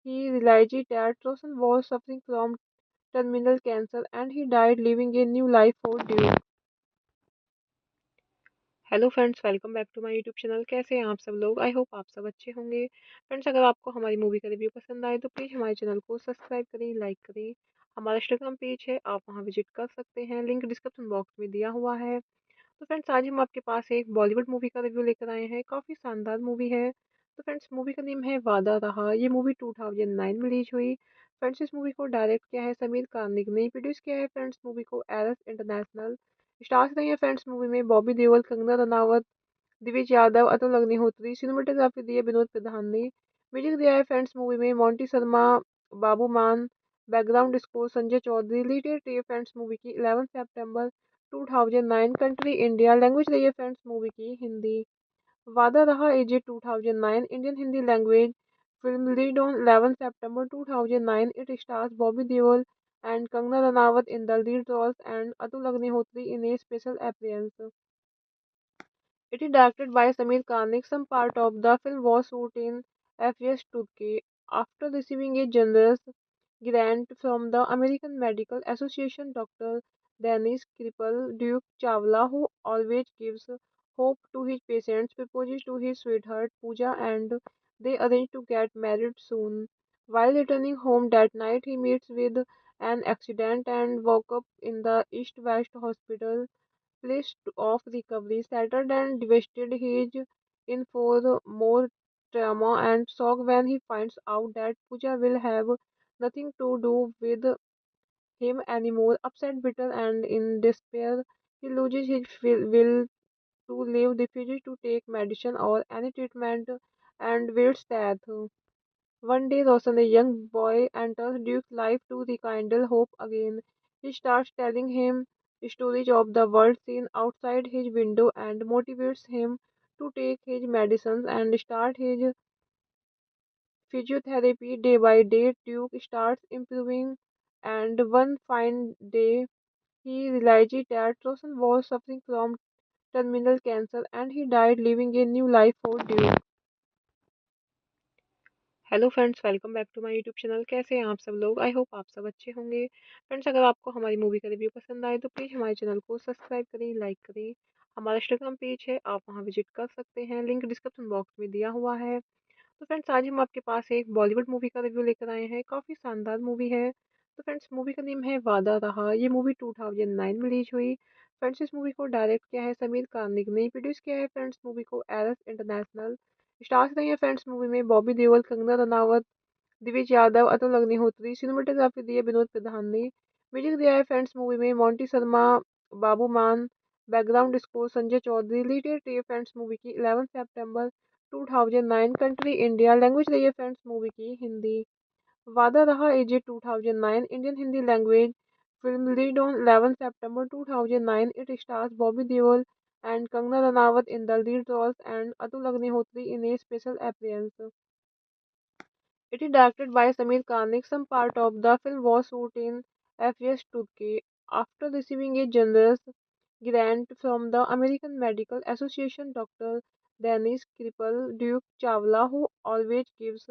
he realizes that Roshan was suffering from terminal cancer and he died, leaving a new life for Duke. Hello friends, welcome back to my YouTube channel. कैसे हैं आप सब लोग? I hope आप सब अच्छे होंगे। Friends, अगर आपको हमारी मूवी का रिव्यू पसंद आए तो प्लीज़ हमारे चैनल को सब्सक्राइब करें, लाइक करें। हमारा इंस्टाग्राम पेज है, आप वहां विजिट कर सकते हैं, लिंक डिस्क्रिप्शन बॉक्स में दिया हुआ है। तो फ्रेंड्स, आज हम आपके पास एक बॉलीवुड मूवी का रिव्यू लेकर आए हैं। काफ़ी शानदार मूवी है। तो फ्रेंड्स, मूवी का नेम है वादा रहा। ये मूवी 2009 में रिलीज हुई। फ्रेंड्स, इस मूवी को डायरेक्ट किया है समीर कार्निक ने, प्रोड्यूस किया है फ्रेंड्स मूवी को एरस इंटरनेशनल। स्टार्स रही है फ्रेंड्स मूवी में बॉबी देओल, कंगना रनावत, दिविज यादव, अतुल अग्निहोत्री। सिनेमेटोग्राफी दी है विनोद प्रधान ने। म्यूजिक दिया है फ्रेंड्स मूवी में Monty Sharma, Babu Maan. Background score Sanjay Chaudhary. Lead है फ्रेंड्स मूवी की 11 सितंबर 2009। Country India. लैंग्वेज रही है फ्रेंड्स मूवी की हिंदी। वादा रहा एजे 2009 Indian Hindi language film lead on 11 September 2009। It stars Bobby Deol and Kangana Ranaut in the lead roles and Atul Agnihotri in a special appearance. It is directed by Samir Kanik. Some part of the film was shot in FS Turkey. After receiving a generous grant from the American Medical Association, Dr. Dennis Kripal, Duke Chawla, who always gives hope to his patients, proposes to his sweetheart Pooja and they arrange to get married soon. While returning home that night, he meets with an accident and woke up in the East West Hospital list of recovery settled and devastated. He is in for more trauma and shock when he finds out that Pooja will have nothing to do with him anymore. Upset, bitter, and in despair, he loses his will to live, refuses to take medicine or any treatment, and waits death. One day, Roshan, a young boy, enters Duke's life to rekindle hope again. He starts telling him stories of the world seen outside his window and motivates him to take his medicines and start his physiotherapy. Day by day, Duke starts improving, and one fine day, he realizes that Roshan was suffering from terminal cancer and he died, leaving a new life for Duke. Hello friends, welcome back to my YouTube channel. कैसे हैं आप सब लोग? I hope आप सब अच्छे होंगे। Friends, अगर आपको हमारी मूवी का रिव्यू पसंद आए तो प्लीज़ हमारे चैनल को सब्सक्राइब करें, लाइक करें। हमारा इंस्टाग्राम पेज है, आप वहां विजिट कर सकते हैं, लिंक डिस्क्रिप्शन बॉक्स में दिया हुआ है। तो फ्रेंड्स, आज हम आपके पास एक बॉलीवुड मूवी का रिव्यू लेकर आए हैं। काफ़ी शानदार मूवी है। तो फ्रेंड्स, मूवी का नेम है वादा रहा। ये मूवी 2009 में रिलीज हुई। फ्रेंड्स, इस मूवी को डायरेक्ट किया है समीर कार्निक ने, प्रोड्यूस किया है फ्रेंड्स मूवी को एरस इंटरनेशनल। स्टार्स रही है फ्रेंड्स मूवी में बॉबी देओल, कंगना रनावत, दिविज यादव, अतुल अग्निहोत्री। सिनेमेटोग्राफी दी है विनोद प्रधान ने। म्यूजिक दिया है फ्रेंड्स मूवी में Monty Sharma, Babu Maan. Background score Sanjay Chaudhary. Lead है फ्रेंड्स मूवी की 11 सितंबर 2009। Country India. लैंग्वेज रही है फ्रेंड्स मूवी की हिंदी। वादा रहा एजे 2009 Indian Hindi language film lead on 11 September 2009। It stars Bobby Deol and Kangana Ranaut in the lead roles and Atul Agnihotri in a special appearance. It is directed by Samir Kanik. Some part of the film was shot in FS Turkey. After receiving a generous grant from the American Medical Association, Dr. Dennis Kripal, Duke Chawla, who always gives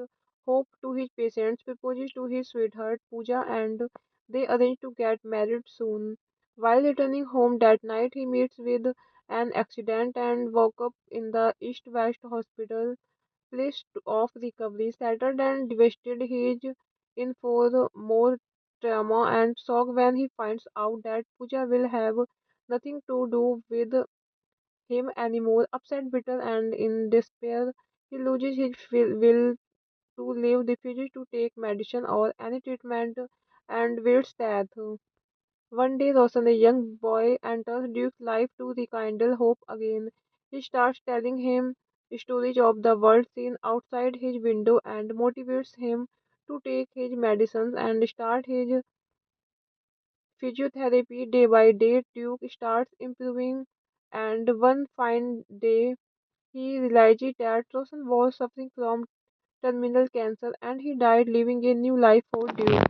hope to his patients, proposes to his sweetheart Pooja and they arrange to get married soon. While returning home that night, he meets with an accident and woke up in the East West Hospital list of recovery settled and devastated. He is in for more trauma and shock when he finds out that Pooja will have nothing to do with him anymore. Upset, bitter, and in despair, he loses his will to live, refuses to take medicine or any treatment, and waits death. One day, Roshan, a young boy, enters Duke's life to rekindle hope again. He starts telling him stories of the world seen outside his window and motivates him to take his medicines and start his physiotherapy day by day. Duke starts improving, and one fine day, he realizes that Roshan was suffering from terminal cancer and he died, leaving a new life for Duke.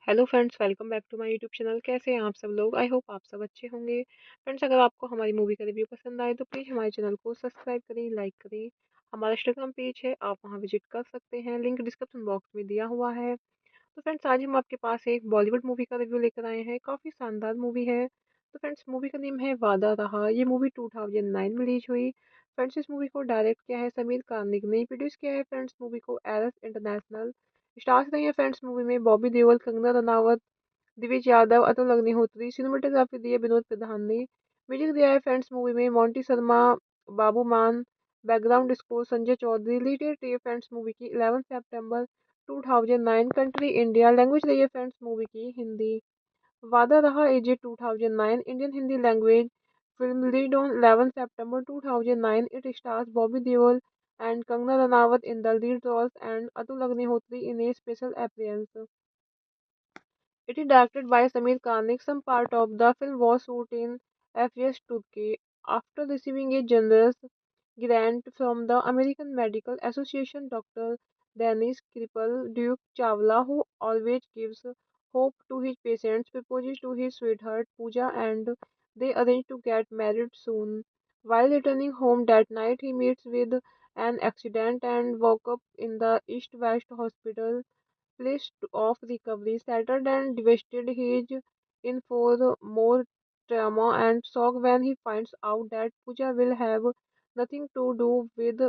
Hello friends, welcome back to my YouTube channel. कैसे हैं आप सब लोग? I hope आप सब अच्छे होंगे। Friends, अगर आपको हमारी मूवी का रिव्यू पसंद आए तो प्लीज़ हमारे चैनल को सब्सक्राइब करें, लाइक करें। हमारा इंस्टाग्राम पेज है, आप वहां विजिट कर सकते हैं, लिंक डिस्क्रिप्शन बॉक्स में दिया हुआ है। तो फ्रेंड्स, आज हम आपके पास एक बॉलीवुड मूवी का रिव्यू लेकर आए हैं। काफ़ी शानदार मूवी है। तो फ्रेंड्स, मूवी का नेम है वादा रहा। ये मूवी 2009 में रिलीज हुई। फ्रेंड्स, इस मूवी को डायरेक्ट किया है समीर कार्निक ने, प्रोड्यूस किया है फ्रेंड्स मूवी को एरस इंटरनेशनल। स्टार्स रही है फ्रेंड्स मूवी में बॉबी देओल, कंगना रनावत, दिविज यादव, अतुल अग्निहोत्री। सिनेमेटोग्राफी दी है विनोद प्रधान ने। म्यूजिक दिया है फ्रेंड्स मूवी में Monty Sharma, Babu Maan. Background score Sanjay Chaudhary. Lead है फ्रेंड्स मूवी की 11 सितंबर 2009। Country India. लैंग्वेज रही है फ्रेंड्स मूवी की हिंदी। वादा रहा एजे 2009 Indian Hindi language film lead on 11 September 2009। It stars Bobby Deol and Kangana Ranaut in the lead roles and Atul Agnihotri in a special appearance. It is directed by Samir Kanik. Some part of the film was shot in FS Turkey. After receiving a generous grant from the American Medical Association, Dr. Dennis Kripal, Duke Chawla, who always gives hope to his patients, proposes to his sweetheart Pooja and they arrange to get married soon. While returning home that night, he meets with an accident and woke up in the East West Hospital list of recovery settled and devastated. He is in for more trauma and shock when he finds out that Pooja will have nothing to do with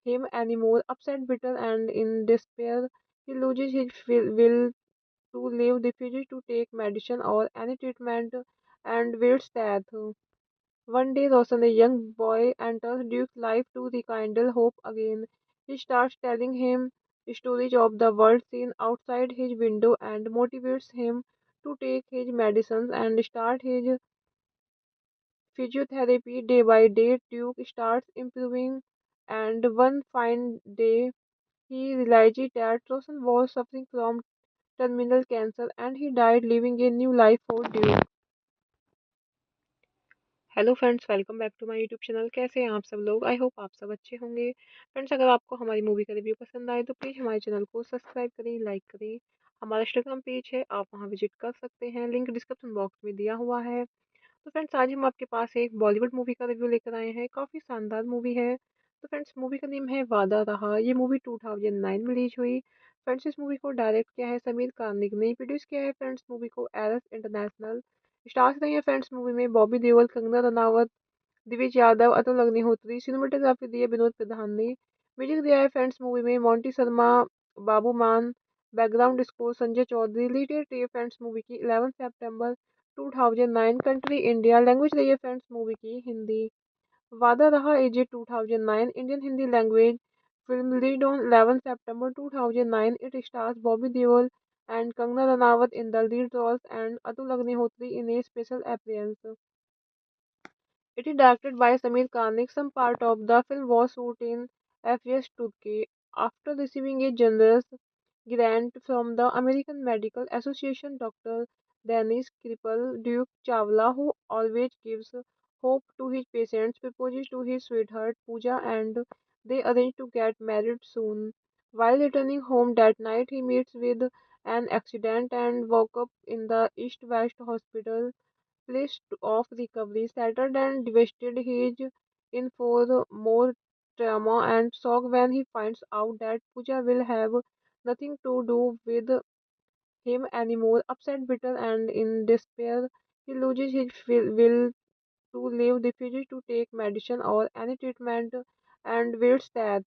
him anymore. Upset, bitter, and in despair, he loses his will to live, refuses to take medicine or any treatment, and waits death. One day, Roshan, a young boy, enters Duke's life to rekindle hope again. He starts telling him stories of the world seen outside his window and motivates him to take his medicines and start his physiotherapy day by day. Duke starts improving, and one fine day, he realizes that Roshan was suffering from terminal cancer and he died, leaving a new life for Duke. Hello friends, welcome back to my YouTube channel. कैसे हैं आप सब लोग? I hope आप सब अच्छे होंगे। Friends, अगर आपको हमारी मूवी का रिव्यू पसंद आए तो प्लीज़ हमारे चैनल को सब्सक्राइब करें, लाइक करें। हमारा इंस्टाग्राम पेज है, आप वहां विजिट कर सकते हैं, लिंक डिस्क्रिप्शन बॉक्स में दिया हुआ है। तो फ्रेंड्स, आज हम आपके पास एक बॉलीवुड मूवी का रिव्यू लेकर आए हैं। काफ़ी शानदार मूवी है। तो फ्रेंड्स मूवी का नेम है वादा रहा। ये मूवी 2009 में रिलीज हुई। फ्रेंड्स इस मूवी को डायरेक्ट किया है समीर कानिक ने, प्रोड्यूस किया है फ्रेंड्स मूवी को एरस इंटरनेशनल। स्टार्स रही है फ्रेंड्स मूवी में बॉबी देओल, कंगना रनावत, दिविज यादव, अतुल अग्निहोत्री। सिनेमेटोग्राफी दी है विनोद प्रधान ने। म्यूजिक दिया है फ्रेंड्स मूवी में मोंटी शर्मा, बाबू मान। Background score Sanjay Chaudhary. लीडेड रही है फ्रेंड्स मूवी की 11 सितंबर 2009। Country India. लैंग्वेज रही है फ्रेंड्स मूवी की हिंदी। वादा रहा एजे 2009 Indian Hindi language film released on 11 September 2009. It stars Bobby Deol and Kangana Ranaut in the lead roles and Atul Agnihotri in a special appearance. It is directed by Samir Kanik. Some part of the film was shot in FS Turkey. After receiving a generous grant from the American Medical Association, Dr. Dennis Kripal, Duke Chawla, who always gives hope to his patients, proposes to his sweetheart Pooja and they arrange to get married soon. While returning home that night, he meets with an accident and woke up in the East West Hospital list of recovery. Shattered and devastated, he is in for more trauma and shock when he finds out that Pooja will have nothing to do with him anymore. Upset, bitter, and in despair, he loses his will to live, refuses to take medicine or any treatment, and waits death.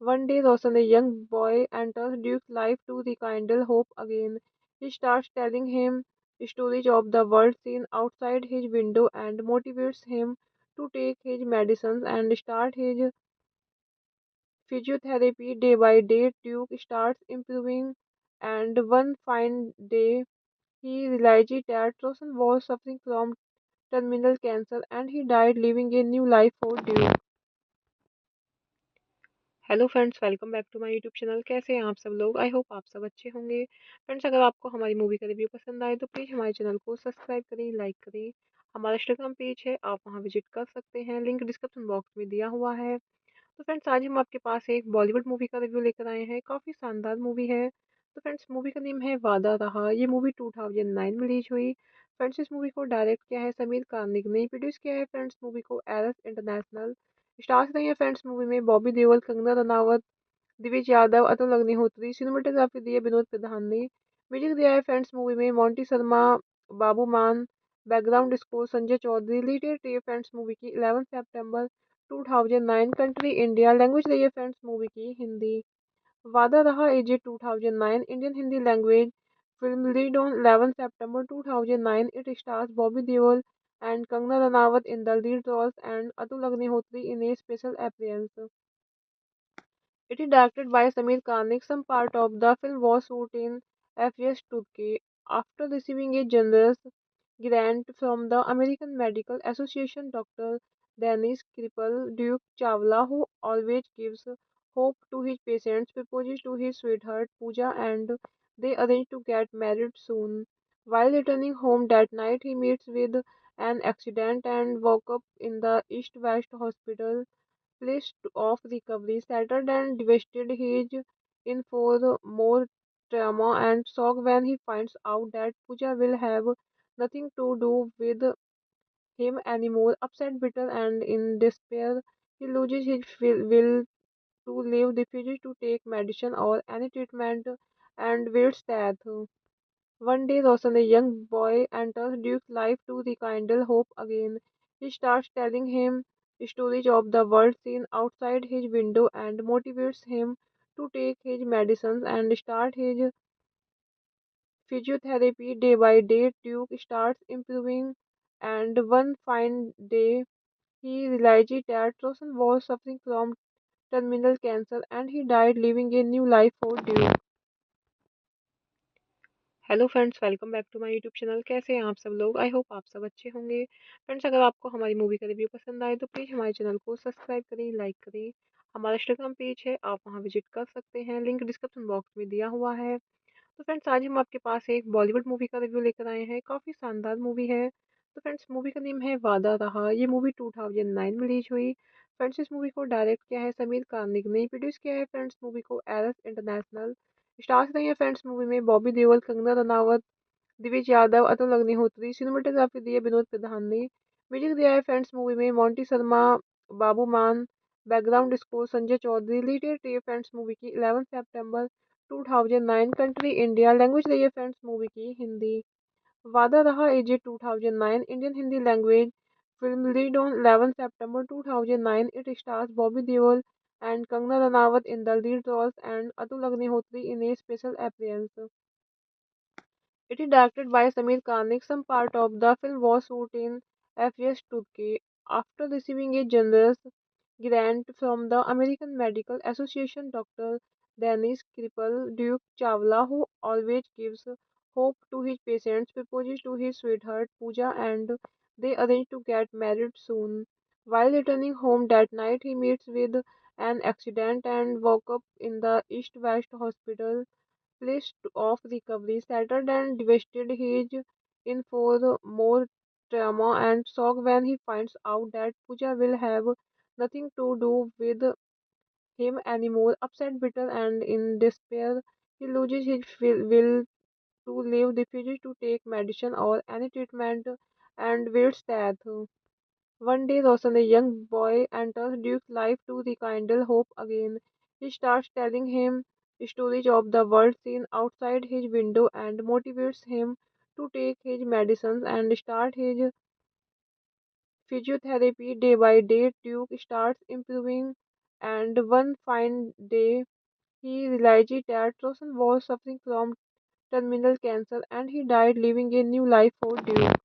One day, Roshan, a young boy, enters Duke's life to rekindle hope again. He starts telling him stories of the world seen outside his window and motivates him to take his medicines and start his physiotherapy day by day. Duke starts improving, and one fine day, he realizes that Roshan was suffering from terminal cancer and he died, leaving a new life for Duke. Hello friends, welcome back to my YouTube channel. कैसे हैं आप सब लोग? I hope आप सब अच्छे होंगे। Friends अगर आपको हमारी मूवी का रिव्यू पसंद आए तो प्लीज़ हमारे चैनल को सब्सक्राइब करें, लाइक करें। हमारा इंस्टाग्राम पेज है, आप वहां विजिट कर सकते हैं, लिंक डिस्क्रिप्शन बॉक्स में दिया हुआ है। तो फ्रेंड्स आज हम आपके पास एक बॉलीवुड मूवी का रिव्यू लेकर आए हैं। काफ़ी शानदार मूवी है। तो फ्रेंड्स मूवी का नेम है वादा रहा। ये मूवी 2009 में रिलीज हुई। फ्रेंड्स इस मूवी को डायरेक्ट किया है समीर कानिक ने, प्रोड्यूस किया है फ्रेंड्स मूवी को एरस इंटरनेशनल। स्टार्स रही है फ्रेंड्स मूवी में बॉबी देओल, कंगना रनावत, दिविज यादव, अतुल अग्निहोत्री। सिनेमेटोग्राफी दी है विनोद प्रधान ने। म्यूजिक दिया है फ्रेंड्स मूवी में मोंटी शर्मा, बाबू मान। Background score Sanjay Chaudhary. लीडेड रही है फ्रेंड्स मूवी की 11 सितंबर 2009। Country India. लैंग्वेज रही है फ्रेंड्स मूवी की हिंदी। वादा रहा एजे 2009 Indian Hindi language film released on 11 September 2009. It stars Bobby Deol and Kangana Ranaut in the lead roles and Atul Agnihotri in a special appearance. It is directed by Samir Kanik. Some part of the film was shot in FS Turkey. After receiving a generous grant from the American Medical Association, Dr. Dennis Kripal, Duke Chawla, who always gives hope to his patients, proposes to his sweetheart Pooja and they arrange to get married soon. While returning home that night, he meets with an accident and woke up in the East West Hospital list of recovery. Shattered and devastated, he is in for more trauma and shock when he finds out that Pooja will have nothing to do with him anymore. Upset, bitter, and in despair, he loses his will to live, refuses to take medicine or any treatment, and waits death. One day, Roshan, a young boy, enters Duke's life to rekindle hope again. He starts telling him stories of the world seen outside his window and motivates him to take his medicines and start his physiotherapy day by day. Duke starts improving, and one fine day, he realizes that Roshan was suffering from terminal cancer and he died, leaving a new life for Duke. Hello friends, welcome back to my YouTube channel. कैसे हैं आप सब लोग? I hope आप सब अच्छे होंगे। Friends अगर आपको हमारी मूवी का रिव्यू पसंद आए तो प्लीज़ हमारे चैनल को सब्सक्राइब करें, लाइक करें। हमारा इंस्टाग्राम पेज है, आप वहां विजिट कर सकते हैं, लिंक डिस्क्रिप्शन बॉक्स में दिया हुआ है। तो फ्रेंड्स आज हम आपके पास एक बॉलीवुड मूवी का रिव्यू लेकर आए हैं। काफ़ी शानदार मूवी है। तो फ्रेंड्स मूवी का नेम है वादा रहा। ये मूवी 2009 में रिलीज हुई। फ्रेंड्स इस मूवी को डायरेक्ट किया है समीर कानिक ने, प्रोड्यूस किया है फ्रेंड्स मूवी को एरस इंटरनेशनल। स्टार्स रही है फ्रेंड्स मूवी में बॉबी देओल, कंगना रनावत, दिविज यादव, अतुल अग्निहोत्री। सिनेमेटोग्राफी दी है विनोद प्रधान ने। म्यूजिक दिया है फ्रेंड्स मूवी में Monty Sharma, Babu Maan. Background score Sanjay Chaudhary. Lead रही है फ्रेंड्स मूवी की 11 सितंबर 2009। Country India. लैंग्वेज रही है फ्रेंड्स मूवी की हिंदी। वादा रहा एजे 2009 Indian Hindi language film lead on 11 September 2009। It stars Bobby Deol and Kangana Ranaut in the lead roles and Atul Agnihotri in a special appearance. It is directed by Samir Kanik. Some part of the film was shot in FS Turkey. After receiving a generous grant from the American Medical Association, Dr. Dennis Kripal, Duke Chawla, who always gives hope to his patients, proposes to his sweetheart Pooja and they arrange to get married soon. While returning home that night, he meets with an accident and woke up in the East West Hospital list of recovery shattered and devastated. He is in for more trauma and shock when he finds out that Pooja will have nothing to do with him anymore. Upset, bitter, and in despair, he loses his will to live, refuses to take medicine or any treatment, and waits death. One day, Roshan, a young boy, enters Duke's life to rekindle hope again. He starts telling him stories of the world seen outside his window and motivates him to take his medicines and start his physiotherapy day by day. Duke starts improving, and one fine day, he realizes that Roshan was suffering from terminal cancer and he died, leaving a new life for Duke.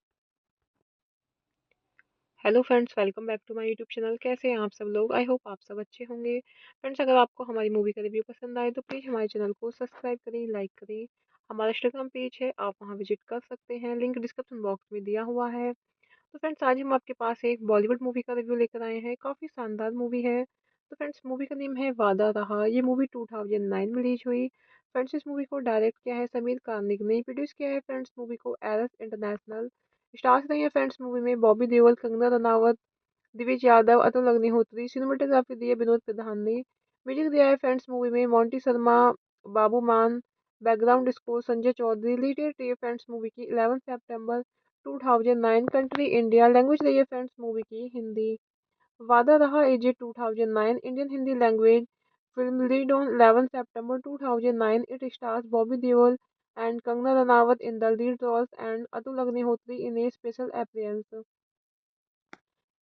Hello friends, welcome back to my YouTube channel. कैसे हैं आप सब लोग? I hope आप सब अच्छे होंगे। Friends, अगर आपको हमारी मूवी का रिव्यू पसंद आए तो प्लीज़ हमारे चैनल को सब्सक्राइब करें, लाइक करें। हमारा इंस्टाग्राम पेज है, आप वहां विजिट कर सकते हैं, लिंक डिस्क्रिप्शन बॉक्स में दिया हुआ है। तो फ्रेंड्स, आज हम आपके पास एक बॉलीवुड मूवी का रिव्यू लेकर आए हैं। काफ़ी शानदार मूवी है। तो फ्रेंड्स, मूवी का नेम है वादा रहा। ये मूवी 2009 में रिलीज हुई। फ्रेंड्स, इस मूवी को डायरेक्ट किया है समीर कार्निक ने। प्रोड्यूस किया है फ्रेंड्स मूवी को एरस इंटरनेशनल। स्टार्स रही है फ्रेंड्स मूवी में बॉबी देओल, कंगना रनावत, दिविज यादव, अतुल अग्निहोत्री। सिनेमेटोग्राफी दी है विनोद प्रधान ने। म्यूजिक दिया है फ्रेंड्स मूवी में Monty Sharma, Babu Maan. Background score Sanjay Chaudhary. Lead रही है फ्रेंड्स मूवी की 11 सितंबर 2009। Country India. लैंग्वेज रही है फ्रेंड्स मूवी की हिंदी। वादा रहा एजे 2009 Indian Hindi language film lead on 11 September 2009। It stars Bobby Deol and Kangana Ranaut in the lead roles and Atul Agnihotri in a special appearance.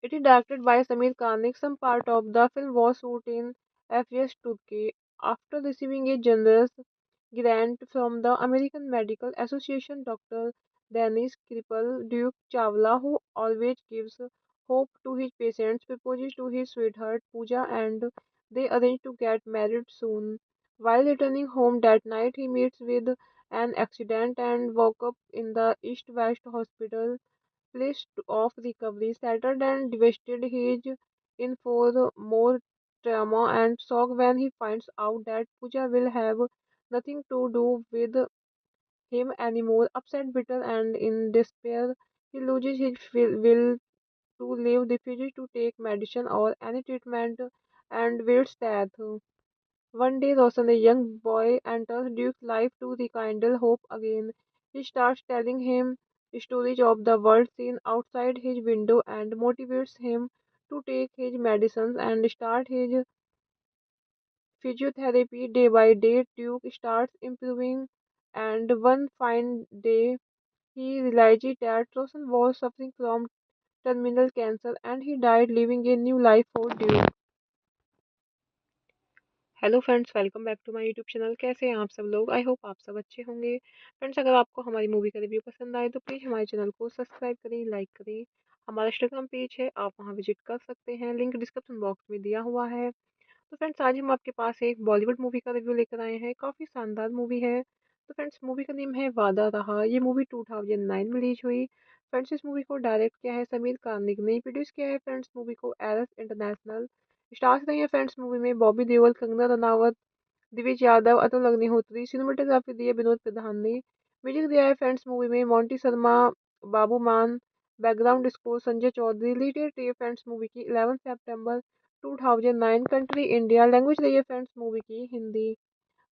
It is directed by Samir Kanik. Some part of the film was shot in FS Turkey. After receiving a generous grant from the American Medical Association, Dr. Dennis Kripal, Duke Chawla, who always gives hope to his patients, proposes to his sweetheart Pooja and they arrange to get married soon. While returning home that night, he meets with an accident and woke up in the East West Hospital list of recovery shattered and devastated. He is in for more trauma and shock when he finds out that Pooja will have nothing to do with him anymore. Upset, bitter, and in despair, he loses his will to live, refuses to take medicine or any treatment, and waits death. One day, Roshan, a young boy, enters Duke's life to rekindle hope again. He starts telling him stories of the world seen outside his window and motivates him to take his medicines and start his physiotherapy day by day. Duke starts improving, and one fine day, he realizes that Roshan was suffering from terminal cancer and he died, leaving a new life for Duke. Hello friends, welcome back to my YouTube channel. कैसे हैं आप सब लोग? I hope आप सब अच्छे होंगे। Friends, अगर आपको हमारी मूवी का रिव्यू पसंद आए तो प्लीज़ हमारे चैनल को सब्सक्राइब करें, लाइक करें। हमारा इंस्टाग्राम पेज है, आप वहां विजिट कर सकते हैं, लिंक डिस्क्रिप्शन बॉक्स में दिया हुआ है। तो फ्रेंड्स, आज हम आपके पास एक बॉलीवुड मूवी का रिव्यू लेकर आए हैं। काफ़ी शानदार मूवी है। तो फ्रेंड्स, मूवी का नेम है वादा रहा। ये मूवी 2009 में रिलीज हुई। फ्रेंड्स, इस मूवी को डायरेक्ट किया है समीर कार्निक ने। प्रोड्यूस किया है फ्रेंड्स मूवी को एरस इंटरनेशनल। स्टार्स रही है फ्रेंड्स मूवी में बॉबी देओल, कंगना रनावत, दिविज यादव, अतुल अग्निहोत्री। सिनेमेटोग्राफी दी है विनोद प्रधान ने। म्यूजिक दिया है फ्रेंड्स मूवी में Monty Sharma, Babu Maan. Background score Sanjay Chaudhary. Lead रही है फ्रेंड्स मूवी की 11 सितंबर 2009। Country India. लैंग्वेज रही है फ्रेंड्स मूवी की हिंदी।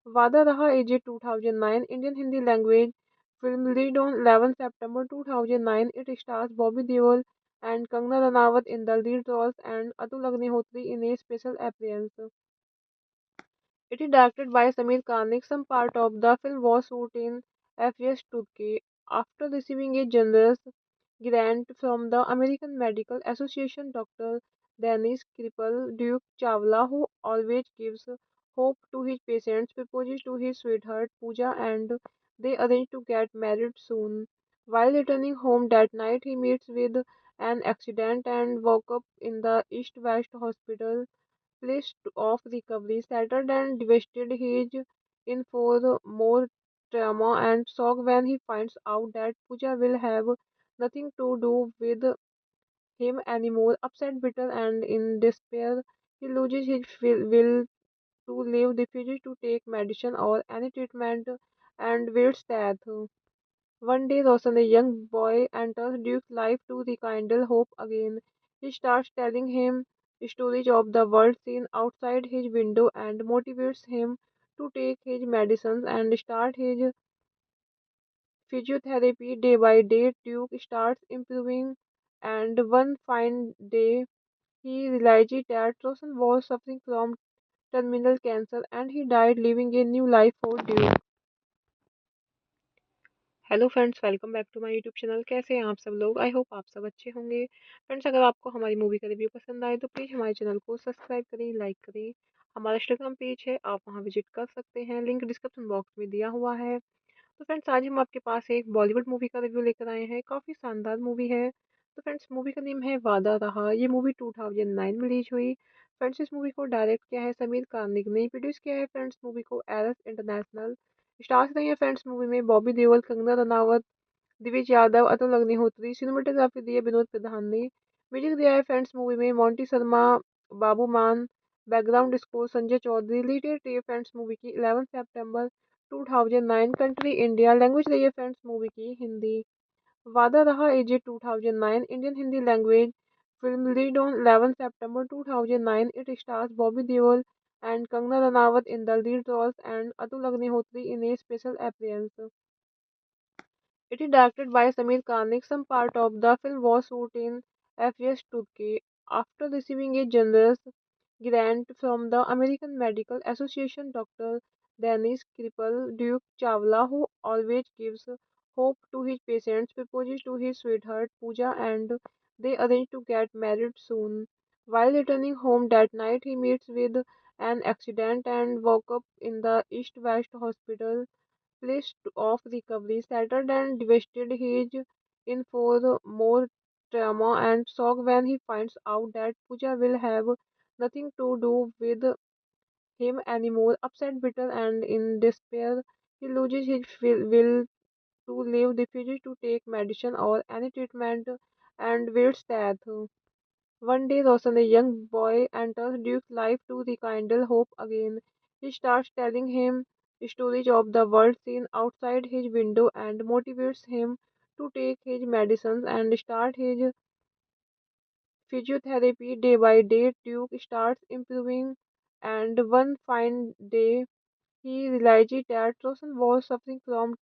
वादा रहा एजे 2009 Indian Hindi language film lead on 11 September 2009। It stars Bobby Deol and Kangana Ranaut in the lead roles and Atul Agnihotri in a special appearance. It is directed by Samir Kanik. Some part of the film was shot in Fes, Turkey. After receiving a generous grant from the American Medical Association, Dr. Dennis Kripal Duke Chawla, who always gives hope to his patients, proposes to his sweetheart Pooja and they arrange to get married soon. While returning home that night, he meets with an accident and woke up in the East West Hospital list of recovery settled and devastated. He is in for more trauma and shock when he finds out that Pooja will have nothing to do with him anymore. Upset, bitter, and in despair, he loses his will to live, refuses to take medicine or any treatment, and waits death. One day, Roshan, a young boy, enters Duke's life to rekindle hope again. He starts telling him stories of the world seen outside his window and motivates him to take his medicines and start his physiotherapy day by day. Duke starts improving, and one fine day, he realizes that Roshan was suffering from terminal cancer and he died, leaving a new life for Duke. Hello friends, welcome back to my YouTube channel. कैसे हैं आप सब लोग? I hope आप सब अच्छे होंगे। Friends, अगर आपको हमारी मूवी का रिव्यू पसंद आए तो प्लीज़ हमारे चैनल को सब्सक्राइब करें, लाइक करें। हमारा इंस्टाग्राम पेज है, आप वहां विजिट कर सकते हैं, लिंक डिस्क्रिप्शन बॉक्स में दिया हुआ है। तो फ्रेंड्स, आज हम आपके पास एक बॉलीवुड मूवी का रिव्यू लेकर आए हैं। काफ़ी शानदार मूवी है। तो फ्रेंड्स, मूवी का नेम है वादा रहा। ये मूवी 2009 में रिलीज हुई। फ्रेंड्स, इस मूवी को डायरेक्ट किया है समीर कार्निक ने, प्रोड्यूस किया है फ्रेंड्स मूवी को एरस इंटरनेशनल। स्टार्स रही है फ्रेंड्स मूवी में बॉबी देओल, कंगना रनावत, दिविज यादव, अतुल अग्निहोत्री। सिनेमेटोग्राफी दी है विनोद प्रधान ने। म्यूजिक दिया है फ्रेंड्स मूवी में Monty Sharma, Babu Maan. Background score Sanjay Chaudhary. Lead है फ्रेंड्स मूवी की 11 सितंबर 2009। Country India. लैंग्वेज रही है फ्रेंड्स मूवी की हिंदी। वादा रहा एजे 2009 Indian Hindi language film lead on 11 September 2009। It stars Bobby Deol and Kangana Ranaut in the lead roles and Atul Agnihotri in a special appearance. It is directed by Samir Kanik. Some part of the film was shot in Fes, Turkey. After receiving a generous grant from the American Medical Association, Dr. Dennis Kripal Duke Chawla, who always gives hope to his patients, proposes to his sweetheart Pooja and they arrange to get married soon. While returning home that night, he meets with an accident and woke up in the East West Hospital list of recovery settled and devastated. He is in for more trauma and shock when he finds out that Pooja will have nothing to do with him anymore. Upset, bitter, and in despair, he loses his will to live, refuses to take medicine or any treatment, and waits death. One day, Roshan, a young boy, enters Duke's life to rekindle hope again. He starts telling him stories of the world seen outside his window and motivates him to take his medicines and start his physiotherapy day by day. Duke starts improving, and one fine day, he realizes that Roshan was suffering from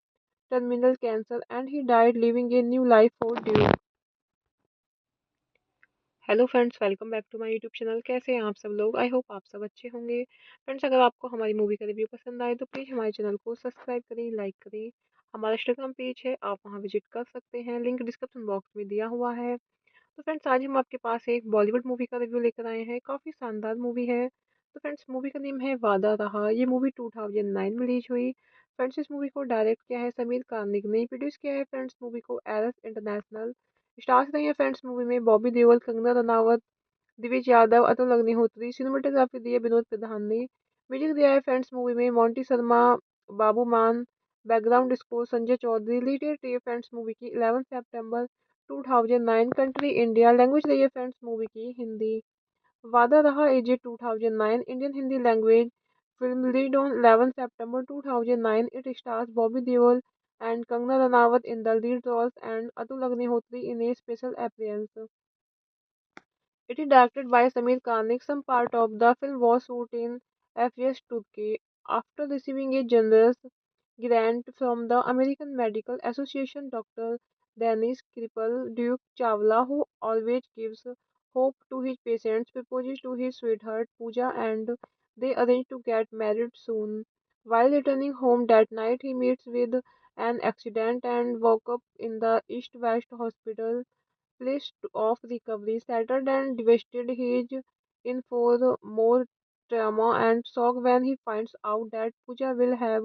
terminal cancer and he died, leaving a new life for Duke. Hello friends, welcome back to my YouTube channel. कैसे हैं आप सब लोग? I hope आप सब अच्छे होंगे। Friends, अगर आपको हमारी मूवी का रिव्यू पसंद आए तो प्लीज़ हमारे चैनल को सब्सक्राइब करें, लाइक करें। हमारा इंस्टाग्राम पेज है, आप वहां विजिट कर सकते हैं, लिंक डिस्क्रिप्शन बॉक्स में दिया हुआ है। तो फ्रेंड्स, आज हम आपके पास एक बॉलीवुड मूवी का रिव्यू लेकर आए हैं। काफ़ी शानदार मूवी है। तो फ्रेंड्स, मूवी का नेम है वादा रहा। ये मूवी 2009 में रिलीज हुई। फ्रेंड्स, इस मूवी को डायरेक्ट किया है समीर कार्निक ने, प्रोड्यूस किया है फ्रेंड्स मूवी को एरस इंटरनेशनल। स्टार्स रही है फ्रेंड्स मूवी में बॉबी देओल, कंगना रनावत, दिविज यादव, अतुल अग्निहोत्री। सिनेमेटोग्राफी दी है विनोद प्रधान ने। म्यूजिक दिया है फ्रेंड्स मूवी में Monty Sharma, Babu Maan. Background score Sanjay Chaudhary. Lead है फ्रेंड्स मूवी की 11 सितंबर 2009। Country India. लैंग्वेज रही है फ्रेंड्स मूवी की हिंदी। वादा रहा एजे 2009 Indian Hindi language film lead on 11 September 2009। It stars Bobby Deol and Kangana Ranaut in the lead roles and Atul Agnihotri in a special appearance. It is directed by Samir Kanik. Some part of the film was shot in Fes, Turkey. After receiving a generous grant from the American Medical Association, Dr. Danish cripple Duke Chawla, who always gives hope to his patients, proposes to his sweetheart Pooja and they arrange to get married soon. While returning home that night, he meets with an accident and woke up in the East West Hospital place of recovery. Shattered and devastated, he is in for more trauma and shock when he finds out that Pooja will have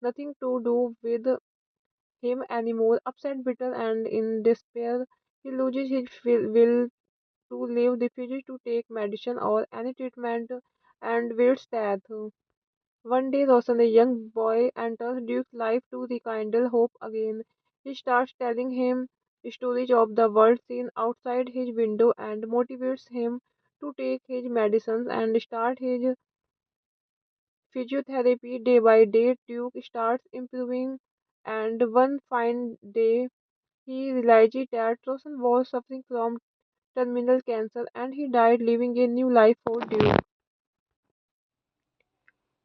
nothing to do with him anymore. Upset, bitter, and in despair, he loses his will to live, refuses to take medicine or any treatment, and waits death. One day, Roshan, a young boy, enters Duke's life to rekindle hope again. He starts telling him stories of the world seen outside his window and motivates him to take his medicines and start his physiotherapy day by day. Duke starts improving, and one fine day, he realizes that Roshan was suffering from terminal cancer and he died, leaving a new life for Duke.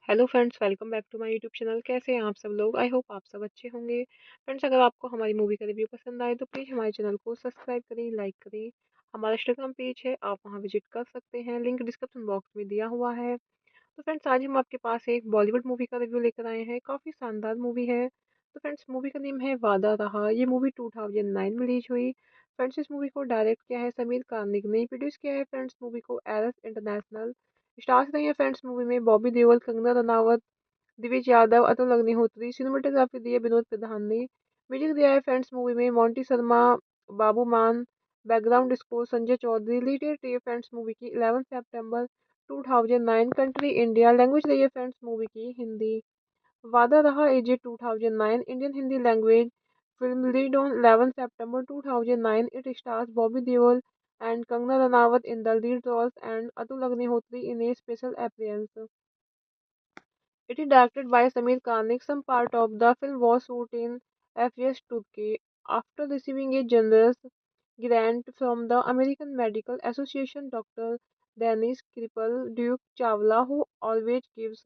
Hello friends, welcome back to my YouTube channel. कैसे हैं आप सब लोग? I hope आप सब अच्छे होंगे। Friends, अगर आपको हमारी मूवी का रिव्यू पसंद आए तो प्लीज़ हमारे चैनल को सब्सक्राइब करें, लाइक करें। हमारा इंस्टाग्राम पेज है, आप वहां विजिट कर सकते हैं, लिंक डिस्क्रिप्शन बॉक्स में दिया हुआ है। तो फ्रेंड्स, आज हम आपके पास एक बॉलीवुड मूवी का रिव्यू लेकर आए हैं। काफ़ी शानदार मूवी है। तो फ्रेंड्स, मूवी का नेम है वादा रहा। ये मूवी 2009 में रिलीज हुई। फ्रेंड्स, इस मूवी को डायरेक्ट किया है समीर कार्निक ने, प्रोड्यूस किया है फ्रेंड्स मूवी को एरस इंटरनेशनल। स्टार्स रही है फ्रेंड्स मूवी में बॉबी देओल, कंगना रनावत, दिविज यादव, अतुल अग्निहोत्री। सिनेमेटोग्राफी दी है विनोद प्रधान ने। म्यूजिक दिया है फ्रेंड्स मूवी में Monty Sharma, Babu Maan. Background score Sanjay Chaudhary. Lead date रही है फ्रेंड्स मूवी की 11 सितंबर 2009। Country India. लैंग्वेज रही है फ्रेंड्स मूवी की हिंदी। वादा रहा एजे 2009 Indian Hindi language film lead on 11 September 2009। It stars Bobby Deol and Kangana Ranaut in the lead roles and Atul Agnihotri in a special appearance. It is directed by Samir Kanik. Some part of the film was shot in Fes, Turkey. After receiving a generous grant from the American Medical Association, Dr. Danish cripple Duke Chawla, who always gives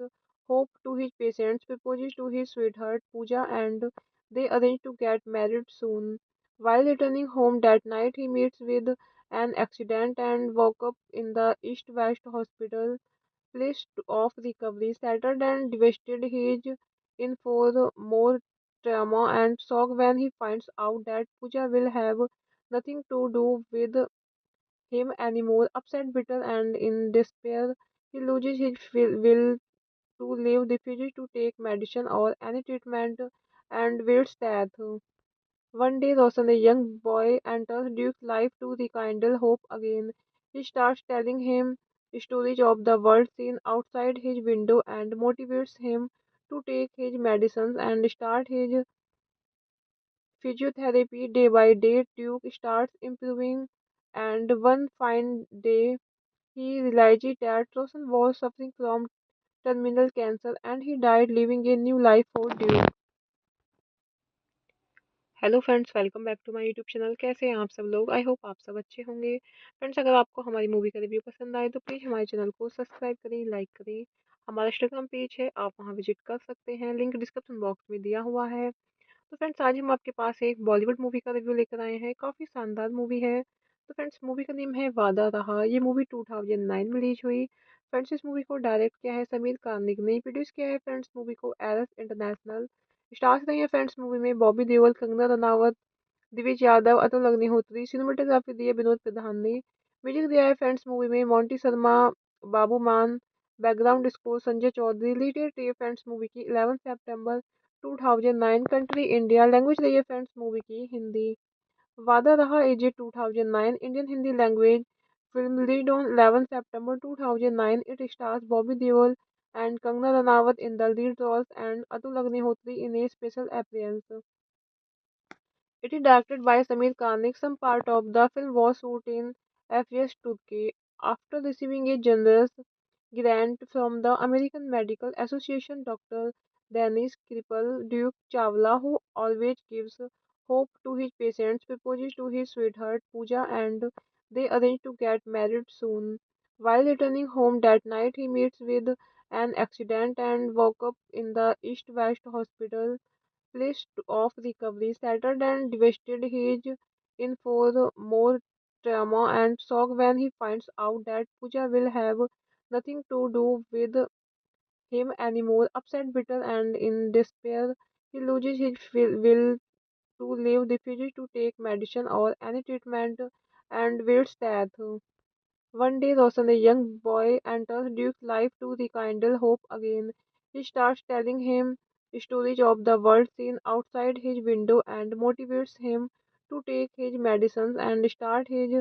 hope to his patients, proposes to his sweetheart Pooja and they arrange to get married soon. While returning home that night, he meets with an accident and woke up in the East West Hospital place of recovery. Shattered and devastated, he is in for more trauma and shock when he finds out that Pooja will have nothing to do with him anymore. Upset, bitter, and in despair, he loses his will to live, refuses to take medicine or any treatment, and waits death. One day, Roshan, a young boy, enters Duke's life to rekindle hope again. He starts telling him stories of the world seen outside his window and motivates him to take his medicines and start his physiotherapy day by day. Duke starts improving, and one fine day, he realizes that Roshan was suffering from terminal cancer and he died, leaving a new life for Duke. Hello friends, welcome back to my YouTube channel. कैसे हैं आप सब लोग? I hope आप सब अच्छे होंगे। Friends, अगर आपको हमारी मूवी का रिव्यू पसंद आए तो प्लीज़ हमारे चैनल को सब्सक्राइब करें, लाइक करें। हमारा इंस्टाग्राम पेज है, आप वहां विजिट कर सकते हैं, लिंक डिस्क्रिप्शन बॉक्स में दिया हुआ है। तो फ्रेंड्स, आज हम आपके पास एक बॉलीवुड मूवी का रिव्यू लेकर आए हैं। काफ़ी शानदार मूवी है। तो फ्रेंड्स, मूवी का नेम है वादा रहा। ये मूवी 2009 में रिलीज हुई। फ्रेंड्स, इस मूवी को डायरेक्ट किया है समीर कार्निक ने, प्रोड्यूस किया है फ्रेंड्स मूवी को एरस इंटरनेशनल। स्टार्स रही है फ्रेंड्स मूवी में बॉबी देओल, कंगना रनावत, दिविज यादव, अतुल अग्निहोत्री। सिनेमेटोग्राफी दी है विनोद प्रधान ने। म्यूजिक दिया है फ्रेंड्स मूवी में Monty Sharma, Babu Maan. Background score Sanjay Chaudhary. Lead रही है फ्रेंड्स मूवी की 11 सितंबर 2009। Country India. लैंग्वेज रही है फ्रेंड्स मूवी की हिंदी। वादा रहा एजे 2009 Indian Hindi language film lead on 11 September 2009। It stars Bobby Deol and Kangana Ranaut in the lead roles and Atul Agnihotri in a special appearance. It is directed by Samir Kanik. Some part of the film was shot in Fes, Turkey. After receiving a generous grant from the American Medical Association, Dr. Danish cripple Duke Chawla, who always gives hope to his patients, proposes to his sweetheart Pooja and they arrange to get married soon. While returning home that night, he meets with an accident and woke up in the East West Hospital place of recovery, shattered and devastated. He is in for more trauma and shock when he finds out that Pooja will have nothing to do with him anymore. Upset, bitter, and in despair, he loses his will to live, refuses to take medicine or any treatment, and waits death. One day, Roshan, a young boy, enters Duke's life to rekindle hope again. He starts telling him stories of the world seen outside his window and motivates him to take his medicines and start his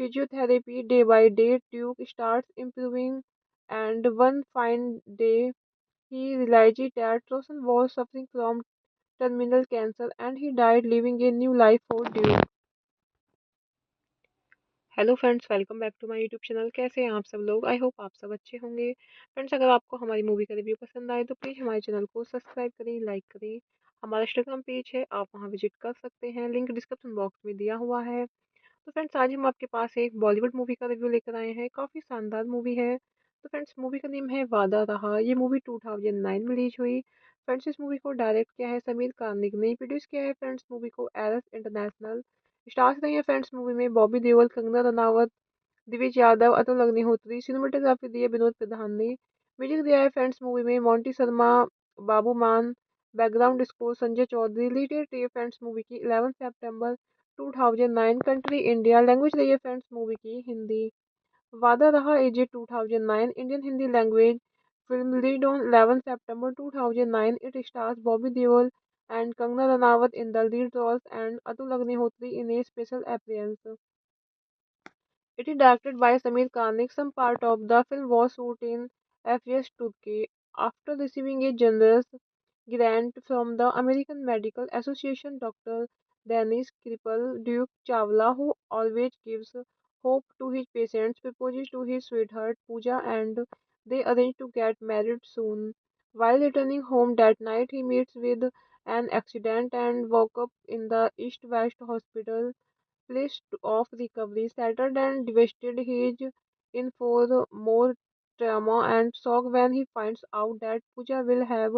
physiotherapy day by day. Duke starts improving, and one fine day, he realizes that Roshan was suffering from terminal cancer and he died, leaving a new life for Duke. Hello friends, welcome back to my YouTube channel. कैसे हैं आप सब लोग? I hope आप सब अच्छे होंगे। Friends, अगर आपको हमारी मूवी का रिव्यू पसंद आए तो प्लीज़ हमारे चैनल को सब्सक्राइब करें, लाइक करें। हमारा इंस्टाग्राम पेज है, आप वहां विजिट कर सकते हैं, लिंक डिस्क्रिप्शन बॉक्स में दिया हुआ है। तो फ्रेंड्स, आज हम आपके पास एक बॉलीवुड मूवी का रिव्यू लेकर आए हैं। काफ़ी शानदार मूवी है। तो फ्रेंड्स, मूवी का नेम है वादा रहा। ये मूवी 2009 में रिलीज हुई। फ्रेंड्स, इस मूवी को डायरेक्ट किया है समीर कार्निक ने, प्रोड्यूस किया है फ्रेंड्स मूवी को एरस इंटरनेशनल। स्टार्स रही है फ्रेंड्स मूवी में बॉबी देओल, कंगना रनावत, दिविज यादव, अतुल अग्निहोत्री। सिनेमेटोग्राफी दी है विनोद प्रधान ने। म्यूजिक दिया है फ्रेंड्स मूवी में Monty Sharma, Babu Maan. Background score Sanjay Chaudhary. Lead है फ्रेंड्स मूवी की 11 सितंबर 2009। Country India. लैंग्वेज रही है फ्रेंड्स मूवी की हिंदी। वादा रहा एजे 2009 Indian Hindi language film lead on 11 September 2009। It stars Bobby Deol and Kangana Ranaut in the lead roles and Atul Agnihotri in a special appearance. It is directed by Samir Kanik. Some part of the film was shot in FS Turkey. After receiving a generous grant from the American Medical Association, Dr. Dennis Kripal, Duke Chawla, who always gives hope to his patients, proposes to his sweetheart Pooja and they arrange to get married soon. While returning home that night, he meets with an accident and woke up in the East West Hospital list of recovery, shattered and devastated. He is in for more trauma and shock when he finds out that Pooja will have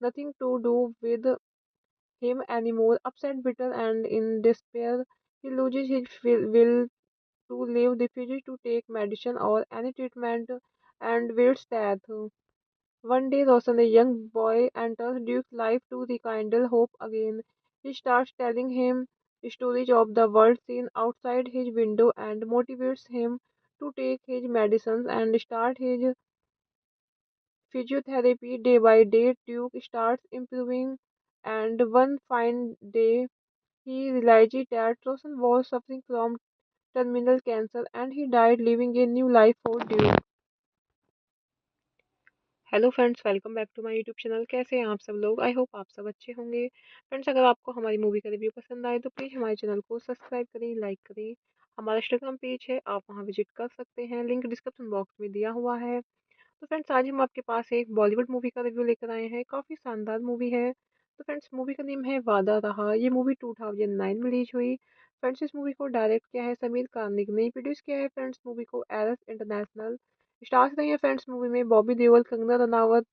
nothing to do with him anymore. Upset, bitter, and in despair, he loses his will to live, refuses to take medicine or any treatment, and waits death. One day, Roshan, a young boy, enters Duke's life to rekindle hope again. He starts telling him stories of the world seen outside his window and motivates him to take his medicines and start his physiotherapy day by day. Duke starts improving, and one fine day, he realizes that Roshan was suffering from terminal cancer and he died, leaving a new life for Duke. Hello friends, welcome back to my YouTube channel. कैसे हैं आप सब लोग? I hope आप सब अच्छे होंगे। Friends, अगर आपको हमारी मूवी का रिव्यू पसंद आए तो प्लीज़ हमारे चैनल को सब्सक्राइब करें, लाइक करें। हमारा इंस्टाग्राम पेज है, आप वहां विजिट कर सकते हैं, लिंक डिस्क्रिप्शन बॉक्स में दिया हुआ है। तो फ्रेंड्स, आज हम आपके पास एक बॉलीवुड मूवी का रिव्यू लेकर आए हैं। काफ़ी शानदार मूवी है। तो फ्रेंड्स, मूवी का नेम है वादा रहा। ये मूवी 2009 में रिलीज हुई। फ्रेंड्स, इस मूवी को डायरेक्ट किया है समीर कार्निक ने, प्रोड्यूस किया है फ्रेंड्स मूवी को एरस इंटरनेशनल। स्टार्स रही है फ्रेंड्स मूवी में बॉबी देओल, कंगना रनावत,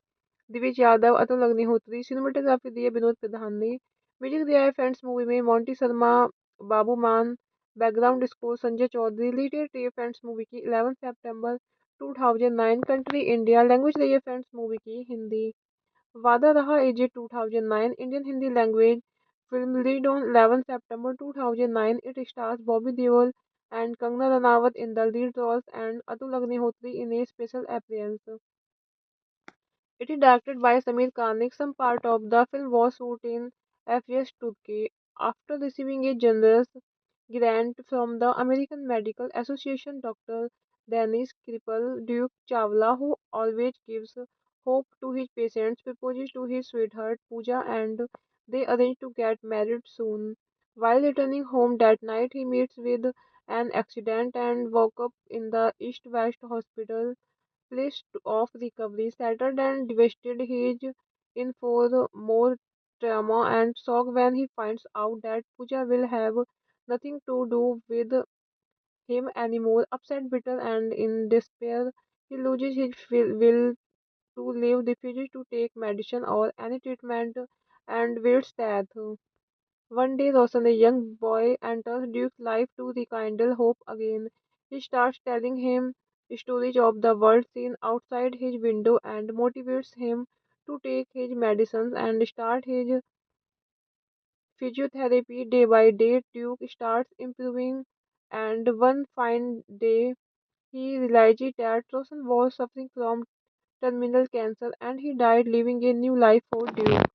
दिविज यादव, अतुल अग्निहोत्री। सिनेमेटोग्राफी दी है विनोद प्रधान ने। म्यूजिक दिया है फ्रेंड्स मूवी में Monty Sharma, Babu Maan. Background score Sanjay Chaudhary. Lead है फ्रेंड्स मूवी की 11 सितंबर 2009। Country India. लैंग्वेज रही है फ्रेंड्स मूवी की हिंदी। वादा रहा एजे 2009 Indian Hindi language film lead on 11 September 2009। It stars Bobby Deol and Kangana Ranaut in the lead roles and Atul Agnihotri in a special appearance. It is directed by Samir Kanik. Some part of the film was shot in FS Turkey. After receiving a generous grant from the American Medical Association, Dr. Dennis Kripal, Duke Chawla, who always gives hope to his patients, proposes to his sweetheart Pooja and they arrange to get married soon. While returning home that night, he meets with an accident and woke up in the East West Hospital list of recovery, shattered and devastated. He is in for more trauma and shock when he finds out that Pooja will have nothing to do with him anymore. Upset, bitter, and in despair, he loses his will to leave, refuses to take medicine or any treatment and waits death. One day, Roshan, a young boy, enters Duke's life to rekindle hope again. He starts telling him stories of the world seen outside his window and motivates him to take his medicines and start his physiotherapy day by day. Duke starts improving, and one fine day, he realizes that Roshan was suffering from terminal cancer and he died, leaving a new life for Duke.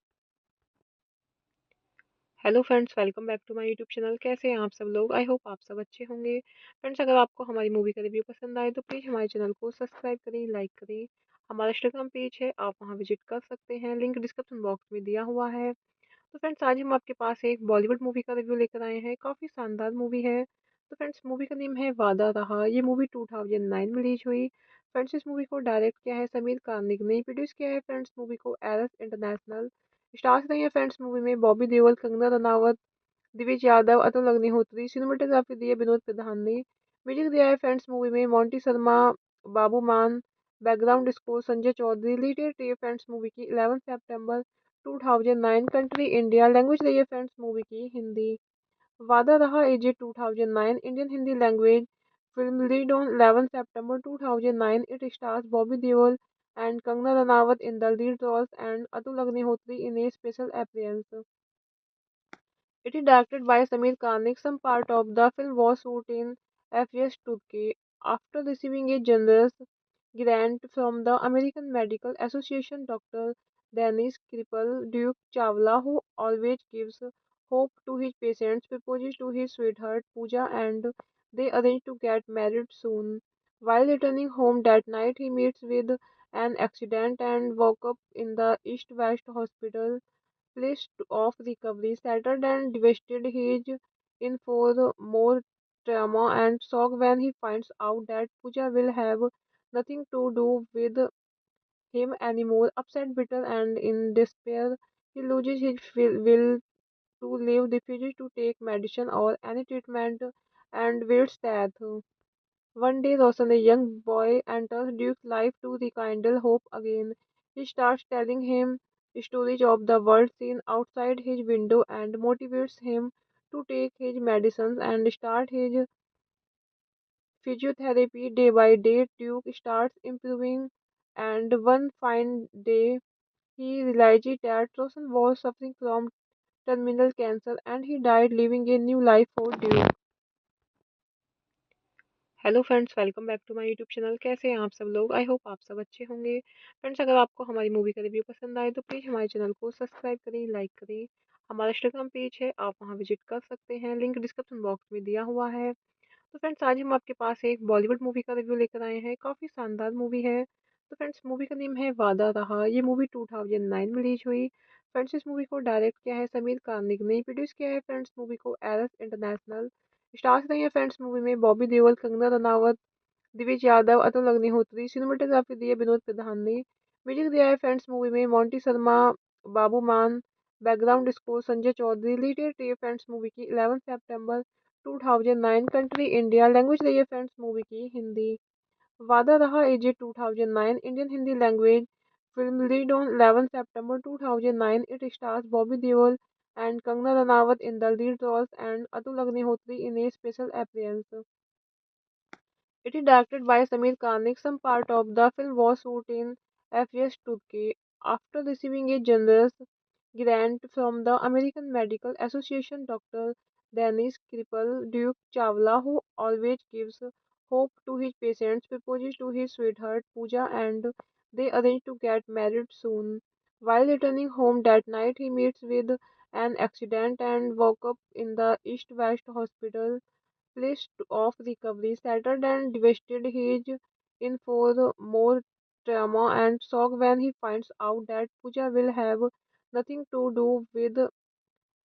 Hello friends, welcome back to my YouTube channel. कैसे हैं आप सब लोग? I hope आप सब अच्छे होंगे। Friends, अगर आपको हमारी मूवी का रिव्यू पसंद आए तो प्लीज़ हमारे चैनल को सब्सक्राइब करें, लाइक करें। हमारा इंस्टाग्राम पेज है, आप वहां विजिट कर सकते हैं, लिंक डिस्क्रिप्शन बॉक्स में दिया हुआ है। तो फ्रेंड्स, आज हम आपके पास एक बॉलीवुड मूवी का रिव्यू लेकर आए हैं। काफ़ी शानदार मूवी है। तो फ्रेंड्स, मूवी का नेम है वादा रहा। ये मूवी 2009 में रिलीज हुई। फ्रेंड्स, इस मूवी को डायरेक्ट किया है समीर कार्निक ने, प्रोड्यूस किया है फ्रेंड्स मूवी को एरस इंटरनेशनल। स्टार्स रही है फ्रेंड्स मूवी में बॉबी देओल, कंगना रनावत, दिविज यादव, अतुल अग्निहोत्री। सिनेमेटोग्राफी दी है विनोद प्रधान ने। म्यूजिक दिया है फ्रेंड्स मूवी में Monty Sharma, Babu Maan. Background score Sanjay Chaudhary. Lead है फ्रेंड्स मूवी की 11 सितंबर 2009। Country India. लैंग्वेज रही है फ्रेंड्स मूवी की हिंदी। वादा रहा एजे 2009 Indian Hindi language film lead on 11 September 2009। It stars Bobby Deol and Kangana Ranaut in the lead roles and Atul Agnihotri in a special appearance. It is directed by Samir Kanik. Some part of the film was shot in FS Turkey. After receiving a generous grant from the American Medical Association, Dr. Dennis Kripal, Duke Chawla, who always gives hope to his patients, proposes to his sweetheart Pooja and they arrange to get married soon. While returning home that night, he meets with an accident and woke up in the East West Hospital place of recovery. Shattered and devastated, he is in for more trauma and shock when he finds out that Pooja will have nothing to do with him anymore. Upset, bitter, and in despair, he loses his will to live, refuses to take medicine or any treatment, and waits death. One day, Roshan, a young boy, enters Duke's life to rekindle hope again. He starts telling him stories of the world seen outside his window and motivates him to take his medicines and start his physiotherapy day by day. Duke starts improving, and one fine day, he realizes that Roshan was suffering from terminal cancer and he died, leaving a new life for Duke. Hello friends, welcome back to my YouTube channel. कैसे हैं आप सब लोग? I hope आप सब अच्छे होंगे। Friends, अगर आपको हमारी मूवी का रिव्यू पसंद आए तो प्लीज़ हमारे चैनल को सब्सक्राइब करें, लाइक करें। हमारा इंस्टाग्राम पेज है, आप वहां विजिट कर सकते हैं, लिंक डिस्क्रिप्शन बॉक्स में दिया हुआ है। तो फ्रेंड्स, आज हम आपके पास एक बॉलीवुड मूवी का रिव्यू लेकर आए हैं। काफ़ी शानदार मूवी है। तो फ्रेंड्स, मूवी का नेम है वादा रहा। ये मूवी 2009 में रिलीज हुई। फ्रेंड्स, इस मूवी को डायरेक्ट किया है समीर कार्निक ने, प्रोड्यूस किया है फ्रेंड्स मूवी को एरस इंटरनेशनल। स्टार्स रही है फ्रेंड्स मूवी में बॉबी देओल, कंगना रनावत, दिविज यादव, अतुल अग्निहोत्री। सिनेमेटोग्राफी दी है विनोद प्रधान ने। म्यूजिक दिया है फ्रेंड्स मूवी में Monty Sharma, Babu Maan. Background score Sanjay Chaudhary. Lead है फ्रेंड्स मूवी की 11 सितंबर 2009। Country India. लैंग्वेज रही है फ्रेंड्स मूवी की हिंदी। वादा रहा एजे 2009 Indian Hindi language film lead on 11 September 2009। It stars Bobby Deol and Kangana Ranaut in the lead roles and Atul Agnihotri in a special appearance. It is directed by Samir Kanik. Some part of the film was shot in FS Turkey. After receiving a generous grant from the American Medical Association, Dr. Dennis Kripal, Duke Chawla, who always gives hope to his patients, proposes to his sweetheart Pooja and they arrange to get married soon. While returning home that night, he meets with an accident and woke up in the East West Hospital place of recovery. Shattered and devastated, he is in for more trauma and shock when he finds out that Pooja will have nothing to do with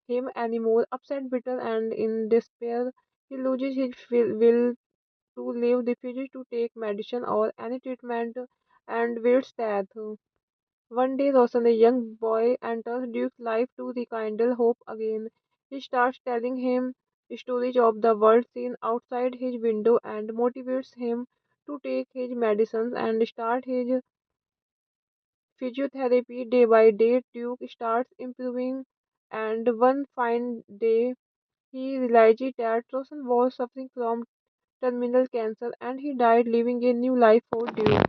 him anymore. Upset, bitter, and in despair, he loses his will to live, refuses to take medicine or any treatment, and waits death. One day, Roshan, a young boy, enters Duke's life to rekindle hope again. He starts telling him stories of the world seen outside his window and motivates him to take his medicines and start his physiotherapy day by day. Duke starts improving, and one fine day he realized that Rosen was suffering from terminal cancer and he died, leaving a new life for Duke.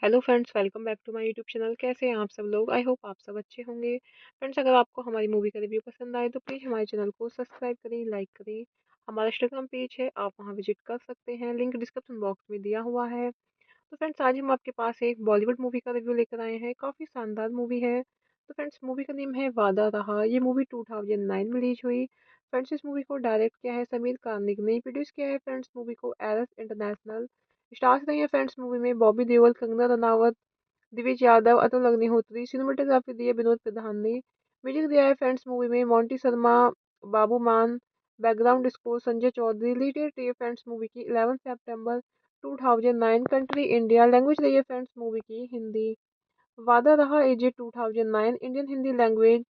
Hello friends, welcome back to my YouTube channel. कैसे हैं आप सब लोग? I hope आप सब अच्छे होंगे। Friends, अगर आपको हमारी मूवी का रिव्यू पसंद आए तो प्लीज़ हमारे चैनल को सब्सक्राइब करें, लाइक करें। हमारा इंस्टाग्राम पेज है, आप वहां विजिट कर सकते हैं, लिंक डिस्क्रिप्शन बॉक्स में दिया हुआ है। तो फ्रेंड्स, आज हम आपके पास एक बॉलीवुड मूवी का रिव्यू लेकर आए हैं। काफ़ी शानदार मूवी है। तो फ्रेंड्स, मूवी का नेम है वादा रहा। ये मूवी 2009 में रिलीज हुई। फ्रेंड्स, इस मूवी को डायरेक्ट किया है समीर कार्निक ने, प्रोड्यूस किया है फ्रेंड्स मूवी को एरस इंटरनेशनल। स्टार्स रही है फ्रेंड्स मूवी में बॉबी देओल, कंगना रनावत, दिविज यादव, अतुल अग्निहोत्री। सिनेमेटोग्राफी दी है विनोद प्रधान ने। म्यूजिक दिया है फ्रेंड्स मूवी में Monty Sharma, Babu Maan. Background score Sanjay Chaudhary. Lead है फ्रेंड्स मूवी की 11 सितंबर 2009। Country India. लैंग्वेज रही है फ्रेंड्स मूवी की हिंदी। वादा रहा एजे 2009 Indian Hindi language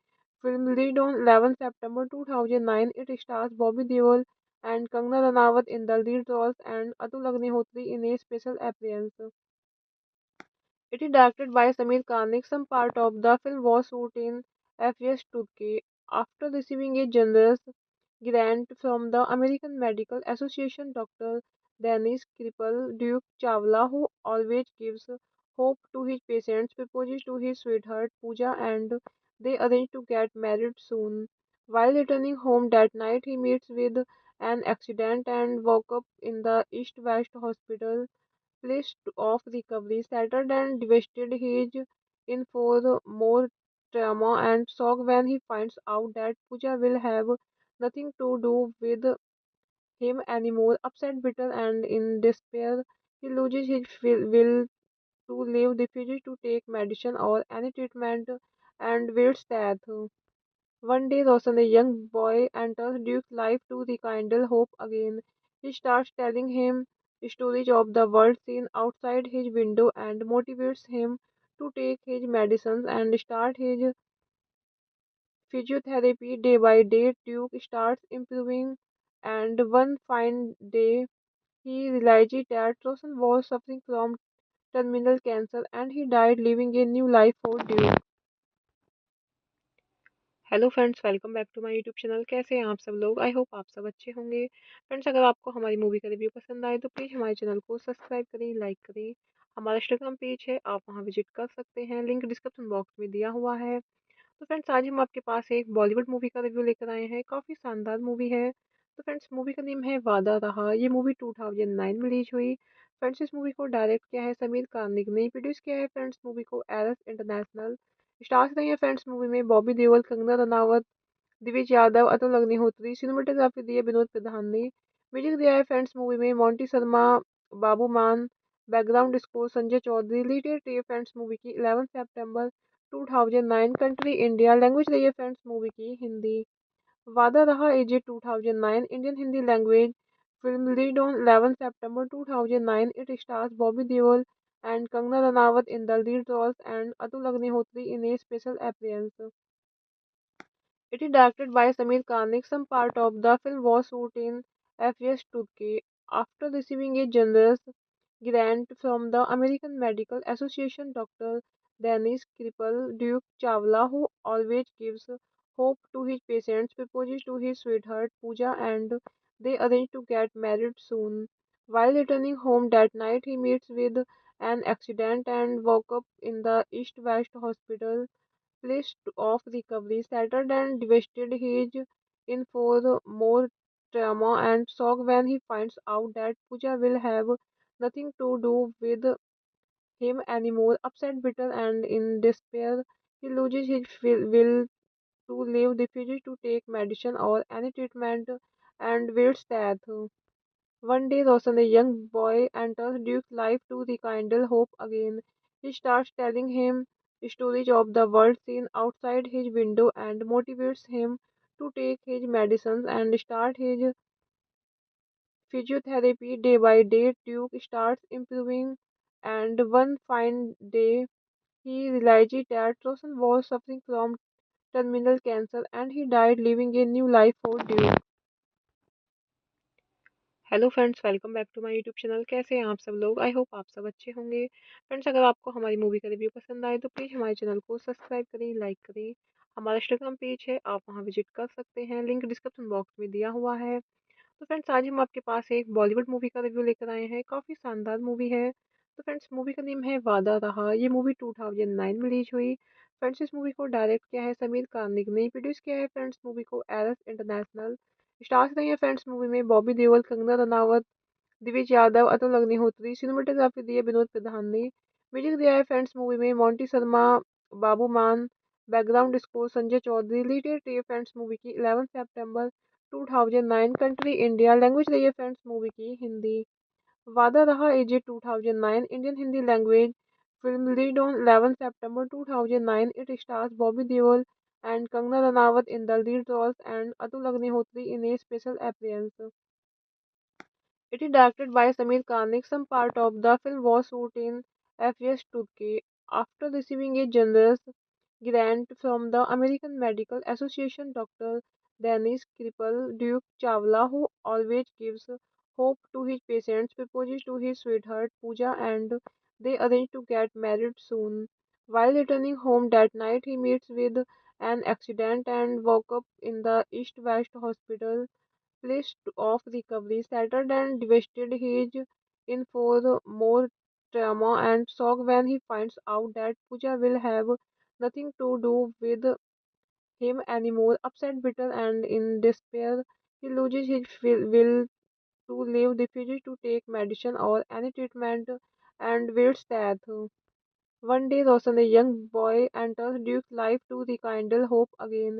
film lead on 11 September 2009। It stars Bobby Deol and Kangana Ranaut in the lead roles and Atul Agnihotri in a special appearance. It is directed by Samir Kanik. Some part of the film was shot in FS Turkey. After receiving a generous grant from the American Medical Association, Dr. Dennis Kripal, Duke Chawla, who always gives hope to his patients, proposes to his sweetheart Pooja and they arrange to get married soon. While returning home that night, he meets with an accident and woke up in the East West Hospital list of recovery settled and devastated. He is in for more trauma and shock when he finds out that Pooja will have nothing to do with him anymore. Upset, bitter, and in despair, he loses his will to live, refuses to take medicine or any treatment, and waits death. One day, Roshan, a young boy, enters Duke's life to rekindle hope again. He starts telling him stories of the world seen outside his window and motivates him to take his medicines and start his physiotherapy day by day. Duke starts improving, and one fine day, he realizes that Roshan was suffering from terminal cancer and he died, leaving a new life for Duke. Hello friends, welcome back to my YouTube channel. कैसे हैं आप सब लोग? I hope आप सब अच्छे होंगे। Friends, अगर आपको हमारी मूवी का रिव्यू पसंद आए तो प्लीज़ हमारे चैनल को सब्सक्राइब करें, लाइक करें। हमारा इंस्टाग्राम पेज है, आप वहां विजिट कर सकते हैं, लिंक डिस्क्रिप्शन बॉक्स में दिया हुआ है। तो फ्रेंड्स, आज हम आपके पास एक बॉलीवुड मूवी का रिव्यू लेकर आए हैं। काफ़ी शानदार मूवी है। तो फ्रेंड्स, मूवी का नेम है वादा रहा। ये मूवी 2009 में रिलीज हुई। फ्रेंड्स, इस मूवी को डायरेक्ट किया है समीर कार्निक ने, प्रोड्यूस किया है फ्रेंड्स मूवी को एरस इंटरनेशनल। स्टार्स रही है फ्रेंड्स मूवी में बॉबी देओल, कंगना रनावत, दिविज यादव, अतुल अग्निहोत्री। सिनेमेटोग्राफी दी है विनोद प्रधान ने। म्यूजिक दिया है फ्रेंड्स मूवी में Monty Sharma, Babu Maan. Background score Sanjay Chaudhary. Lead है फ्रेंड्स मूवी की 11 सितंबर 2009। Country India. लैंग्वेज रही है फ्रेंड्स मूवी की हिंदी। वादा रहा एजे 2009 Indian Hindi language film lead on 11 September 2009। It stars Bobby Deol and Kangana Ranaut in the lead roles and Atul Agnihotri in a special appearance. It is directed by Samir Kanik. Some part of the film was shot in FS Turkey. After receiving a generous grant from the American Medical Association, Dr. Dennis Kripal, Duke Chawla, who always gives hope to his patients, proposes to his sweetheart Pooja and they arrange to get married soon. While returning home that night, he meets with an accident and woke up in the East West Hospital list of recovery settled and devastated. He is in for more trauma and shock when he finds out that Pooja will have nothing to do with him anymore. Upset, bitter, and in despair, he loses his will to live, refuses to take medicine or any treatment, and waits death. One day, Roshan, a young boy, enters Duke's life to rekindle hope again. He starts telling him stories of the world seen outside his window and motivates him to take his medicines and start his physiotherapy day by day. Duke starts improving, and one fine day, he realizes that Roshan was suffering from terminal cancer and he died, leaving a new life for Duke. Hello friends, welcome back to my YouTube channel. कैसे हैं आप सब लोग? I hope आप सब अच्छे होंगे। Friends, अगर आपको हमारी मूवी का रिव्यू पसंद आए तो प्लीज़ हमारे चैनल को सब्सक्राइब करें, लाइक करें। हमारा इंस्टाग्राम पेज है, आप वहां विजिट कर सकते हैं, लिंक डिस्क्रिप्शन बॉक्स में दिया हुआ है। तो फ्रेंड्स, आज हम आपके पास एक बॉलीवुड मूवी का रिव्यू लेकर आए हैं। काफ़ी शानदार मूवी है। तो फ्रेंड्स, मूवी का नेम है वादा रहा। ये मूवी 2009 में रिलीज हुई। फ्रेंड्स, इस मूवी को डायरेक्ट किया है समीर कार्निक ने, प्रोड्यूस किया है फ्रेंड्स मूवी को एरस इंटरनेशनल। स्टार्स रही है फ्रेंड्स मूवी में बॉबी देओल, कंगना रनावत, दिविज यादव, अतुल अग्निहोत्री। सिनेमेटोग्राफी दी है विनोद प्रधान ने। म्यूजिक दिया है फ्रेंड्स मूवी में Monty Sharma, Babu Maan. Background score Sanjay Chaudhary. Lead है फ्रेंड्स मूवी की 11 सितंबर 2009। Country India. लैंग्वेज रही है फ्रेंड्स मूवी की हिंदी। वादा रहा एजे 2009 Indian Hindi language film lead on 11 September 2009। It stars Bobby Deol and Kangana Ranaut in the lead roles and Atul Agnihotri in a special appearance. It is directed by Samir Kanik. Some part of the film was shot in FS Turkey. After receiving a generous grant from the American Medical Association, Dr. Dennis Kripal, Duke Chawla, who always gives hope to his patients, proposes to his sweetheart Pooja and they arrange to get married soon. While returning home that night, he meets with an accident and woke up in the East West Hospital list of recovery settled and devastated. He is in for more trauma and shock when he finds out that Pooja will have nothing to do with him anymore. Upset, bitter, and in despair, he loses his will to live, refuses to take medicine or any treatment, and waits death. One day, Roshan, a young boy, enters Duke's life to rekindle hope again.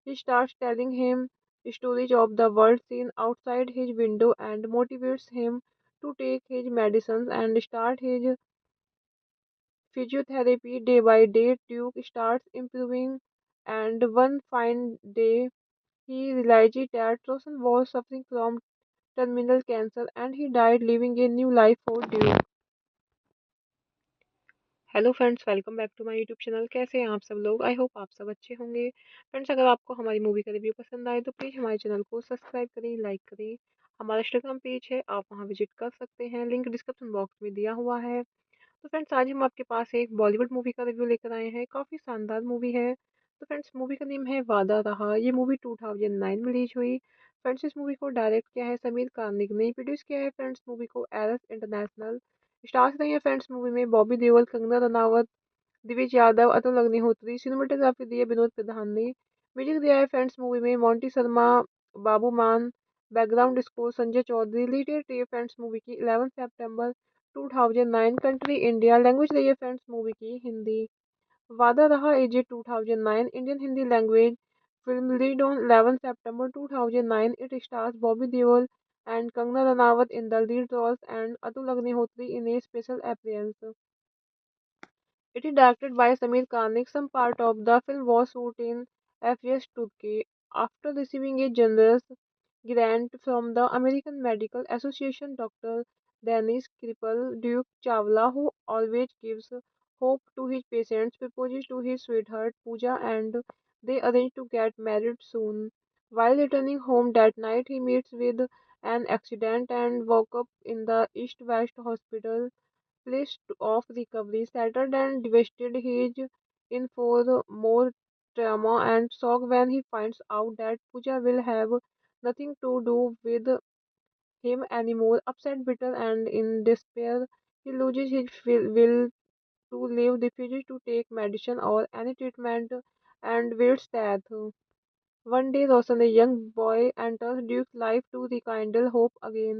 He starts telling him stories of the world seen outside his window and motivates him to take his medicines and start his physiotherapy day by day. Duke starts improving, and one fine day, he realizes that Roshan was suffering from terminal cancer and he died, leaving a new life for Duke. Hello friends, welcome back to my YouTube channel. कैसे हैं आप सब लोग? I hope आप सब अच्छे होंगे। Friends, अगर आपको हमारी मूवी का रिव्यू पसंद आए तो प्लीज़ हमारे चैनल को सब्सक्राइब करें, लाइक करें। हमारा इंस्टाग्राम पेज है, आप वहां विजिट कर सकते हैं, लिंक डिस्क्रिप्शन बॉक्स में दिया हुआ है। तो फ्रेंड्स, आज हम आपके पास एक बॉलीवुड मूवी का रिव्यू लेकर आए हैं। काफ़ी शानदार मूवी है। तो फ्रेंड्स, मूवी का नेम है वादा रहा। ये मूवी 2009 में रिलीज हुई। फ्रेंड्स, इस मूवी को डायरेक्ट किया है समीर कार्निक ने, प्रोड्यूस किया है फ्रेंड्स मूवी को एरस इंटरनेशनल। स्टार्स रही है फ्रेंड्स मूवी में बॉबी देओल, कंगना रनावत, दिविज यादव, अतुल अग्निहोत्री। सिनेमेटोग्राफी दी है विनोद प्रधान ने। म्यूजिक दिया है फ्रेंड्स मूवी में Monty Sharma, Babu Maan. Background score Sanjay Chaudhary. Lead है फ्रेंड्स मूवी की 11 सितंबर 2009। Country India. लैंग्वेज रही है फ्रेंड्स मूवी की हिंदी। वादा रहा एजे 2009 Indian Hindi language film lead on 11 September 2009। It stars Bobby Deol and Kangana Ranaut in the lead roles and Atul Agnihotri in a special appearance. It is directed by Samir Kanik. Some part of the film was shot in FS Turkey. After receiving a generous grant from the American Medical Association, Dr. Dennis Kripal, Duke Chawla, who always gives hope to his patients, proposes to his sweetheart Pooja and they arrange to get married soon. While returning home that night, he meets with an accident and woke up in the East West Hospital list of recovery settled and devastated. He is in for more trauma and shock when he finds out that Pooja will have nothing to do with him anymore. Upset, bitter, and in despair, he loses his will to live, refuses to take medicine or any treatment, and waits death. One day, Roshan, a young boy, enters Duke's life to rekindle hope again.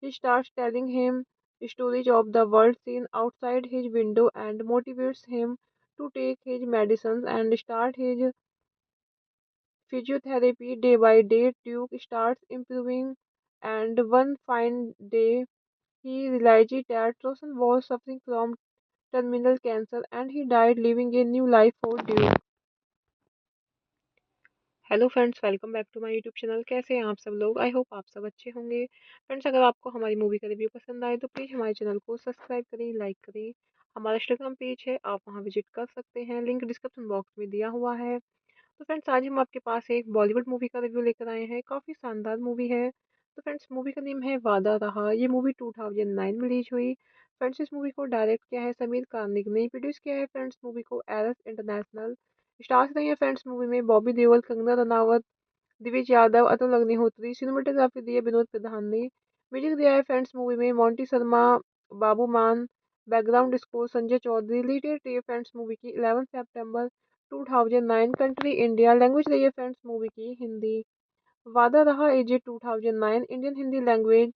He starts telling him stories of the world seen outside his window and motivates him to take his medicines and start his physiotherapy day by day. Duke starts improving, and one fine day, he realizes that Roshan was suffering from terminal cancer and he died, leaving a new life for Duke. Hello friends, welcome back to my YouTube channel. कैसे हैं आप सब लोग? I hope आप सब अच्छे होंगे। Friends, अगर आपको हमारी मूवी का रिव्यू पसंद आए तो प्लीज़ हमारे चैनल को सब्सक्राइब करें, लाइक करें। हमारा इंस्टाग्राम पेज है, आप वहां विजिट कर सकते हैं, लिंक डिस्क्रिप्शन बॉक्स में दिया हुआ है। तो फ्रेंड्स, आज हम आपके पास एक बॉलीवुड मूवी का रिव्यू लेकर आए हैं। काफ़ी शानदार मूवी है। तो फ्रेंड्स मूवी का नेम है वादा रहा। ये मूवी 2009 में रिलीज हुई। फ्रेंड्स इस मूवी को डायरेक्ट किया है समीर कानिक ने, प्रोड्यूस किया है फ्रेंड्स मूवी को एरस इंटरनेशनल। स्टार्स रही है फ्रेंड्स मूवी में बॉबी देओल, कंगना रनावत, दिविज यादव, अतुल अग्निहोत्री। सिनेमेटोग्राफी दी है विनोद प्रधान ने। म्यूजिक दिया है फ्रेंड्स मूवी में Monty Sharma, Babu Maan. Background score Sanjay Chaudhary. Release date है फ्रेंड्स मूवी की 11 सितंबर 2009। Country India. लैंग्वेज रही है फ्रेंड्स मूवी की हिंदी। वादा रहा एजे 2009 Indian Hindi language